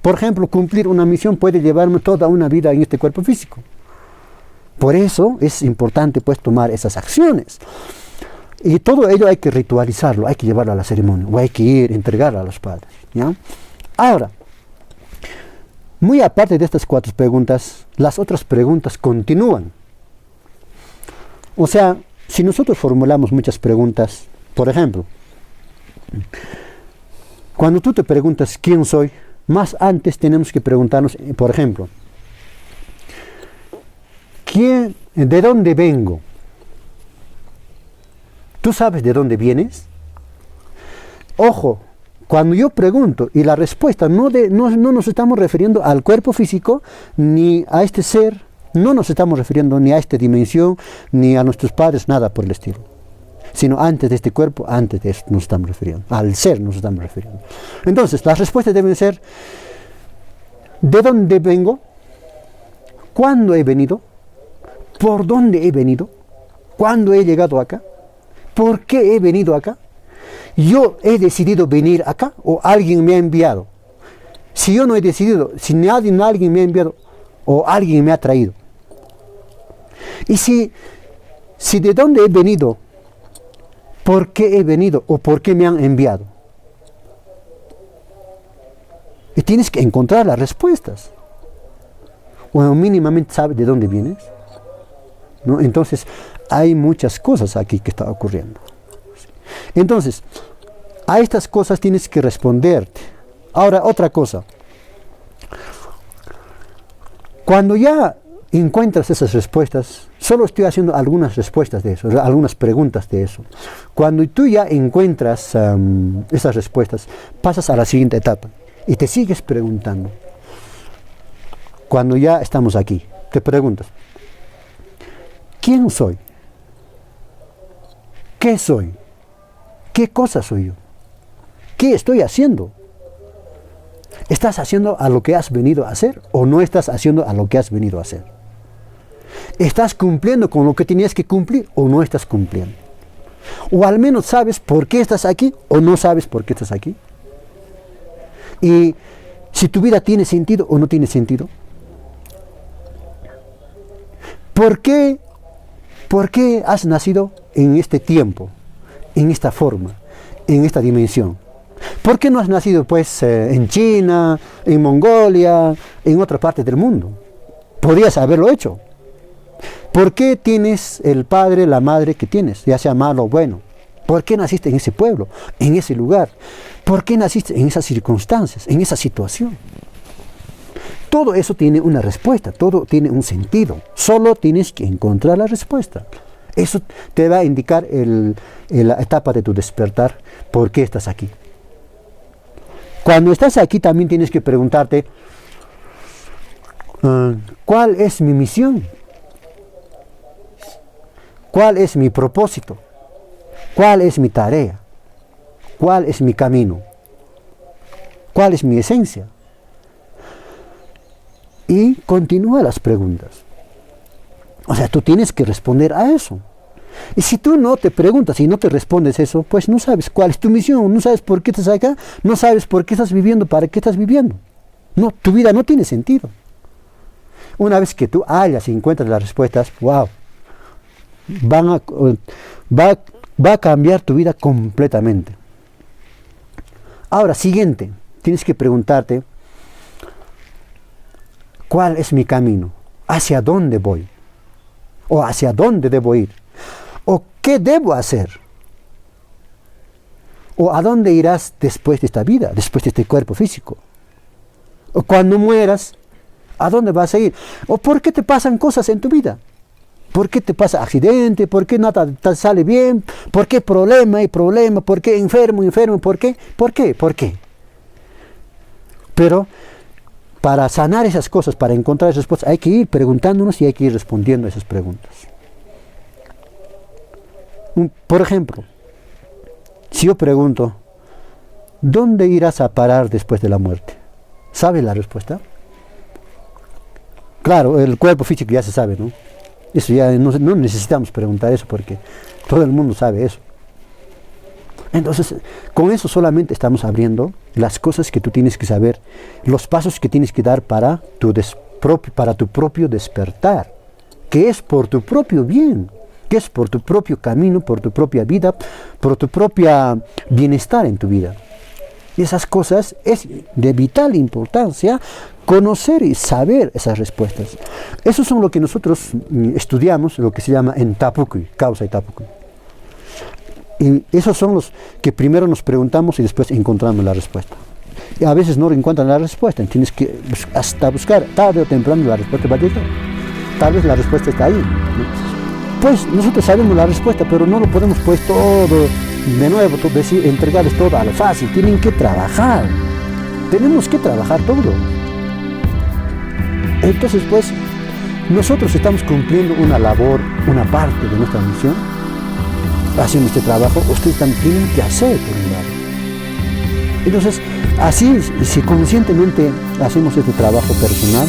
Por ejemplo, cumplir una misión puede llevarme toda una vida en este cuerpo físico. Por eso es importante pues tomar esas acciones. Y todo ello hay que ritualizarlo, hay que llevarlo a la ceremonia, o hay que ir, entregarlo a los padres, ¿ya? Ahora, muy aparte de estas 4 preguntas, las otras preguntas continúan. O sea, si nosotros formulamos muchas preguntas, por ejemplo, cuando tú te preguntas quién soy, más antes tenemos que preguntarnos, por ejemplo, ¿de dónde vengo? ¿Tú sabes de dónde vienes? Ojo, cuando yo pregunto y la respuesta no nos estamos refiriendo al cuerpo físico ni a este ser, no nos estamos refiriendo ni a esta dimensión ni a nuestros padres, nada por el estilo, sino antes de este cuerpo, antes de esto nos estamos refiriendo, al ser nos estamos refiriendo. Entonces, las respuestas deben ser: ¿de dónde vengo? ¿Cuándo he venido? ¿Por dónde he venido? ¿Cuándo he llegado acá? ¿Por qué he venido acá? ¿Yo he decidido venir acá o alguien me ha enviado? Si yo no he decidido, si alguien me ha enviado o alguien me ha traído. Y si de dónde he venido, ¿por qué he venido o por qué me han enviado? Y tienes que encontrar las respuestas. O mínimamente sabes de dónde vienes, ¿no? Entonces, hay muchas cosas aquí que están ocurriendo. Entonces, a estas cosas tienes que responderte. Ahora, otra cosa. Cuando ya encuentras esas respuestas, solo estoy haciendo algunas respuestas de eso, algunas preguntas de eso. Cuando tú ya encuentras esas respuestas, pasas a la siguiente etapa y te sigues preguntando. Cuando ya estamos aquí, te preguntas, ¿quién soy? ¿Qué soy? ¿Qué cosa soy yo? ¿Qué estoy haciendo? ¿Estás haciendo a lo que has venido a hacer o no estás haciendo a lo que has venido a hacer? ¿Estás cumpliendo con lo que tenías que cumplir o no estás cumpliendo? O al menos sabes por qué estás aquí o no sabes por qué estás aquí. Y si tu vida tiene sentido o no tiene sentido. ¿Por qué has nacido en este tiempo, en esta forma, en esta dimensión? ¿Por qué no has nacido pues en China, en Mongolia, en otra parte del mundo? Podrías haberlo hecho. ¿Por qué tienes el padre, la madre que tienes, ya sea malo o bueno? ¿Por qué naciste en ese pueblo, en ese lugar? ¿Por qué naciste en esas circunstancias, en esa situación? Todo eso tiene una respuesta, todo tiene un sentido. Solo tienes que encontrar la respuesta. Eso te va a indicar la etapa de tu despertar, por qué estás aquí. Cuando estás aquí también tienes que preguntarte, ¿cuál es mi misión? ¿Cuál es mi propósito? ¿Cuál es mi tarea? ¿Cuál es mi camino? ¿Cuál es mi esencia? Y continúa las preguntas. O sea, tú tienes que responder a eso. Y si tú no te preguntas y no te respondes eso, pues no sabes cuál es tu misión, no sabes por qué estás acá, no sabes por qué estás viviendo, para qué estás viviendo. No, tu vida no tiene sentido. Una vez que tú hallas y encuentras las respuestas, wow, va a cambiar tu vida completamente. Ahora, siguiente, tienes que preguntarte, ¿cuál es mi camino? ¿Hacia dónde voy? ¿O hacia dónde debo ir? ¿O qué debo hacer? ¿O a dónde irás después de esta vida, después de este cuerpo físico? ¿O cuando mueras, a dónde vas a ir? ¿O por qué te pasan cosas en tu vida? ¿Por qué te pasa accidente? ¿Por qué nada te sale bien? ¿Por qué problema y problema? ¿Por qué enfermo? ¿Por qué? ¿Por qué? ¿Por qué? Pero para sanar esas cosas, para encontrar respuestas, hay que ir preguntándonos y hay que ir respondiendo a esas preguntas. Por ejemplo, si yo pregunto, ¿dónde irás a parar después de la muerte? ¿Sabes la respuesta? Claro, el cuerpo físico ya se sabe, ¿no? Eso ya no necesitamos preguntar eso porque todo el mundo sabe eso. Entonces, con eso solamente estamos abriendo las cosas que tú tienes que saber, los pasos que tienes que dar para tu propio despertar, que es por tu propio bien, que es por tu propio camino, por tu propia vida, por tu propia bienestar en tu vida. Y esas cosas es de vital importancia conocer y saber esas respuestas. Eso son lo que nosotros estudiamos, lo que se llama en Tapucuy, causa y Tapucuy. Y esos son los que primero nos preguntamos y después encontramos la respuesta. Y a veces no encuentran la respuesta, tienes que hasta buscar, tarde o temprano la respuesta va a llegar. Tal vez la respuesta está ahí, ¿no? Pues nosotros sabemos la respuesta, pero no lo podemos pues todo, de nuevo, entregarles todo a lo fácil. Tienen que trabajar, tenemos que trabajar todo. Entonces pues, nosotros estamos cumpliendo una labor, una parte de nuestra misión, haciendo este trabajo. Ustedes también tienen que hacer por un lado. Entonces, así, si conscientemente hacemos este trabajo personal,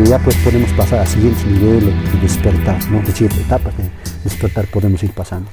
ya pues podemos pasar al siguiente nivel de despertar, ¿no? De 7 etapas de despertar podemos ir pasando.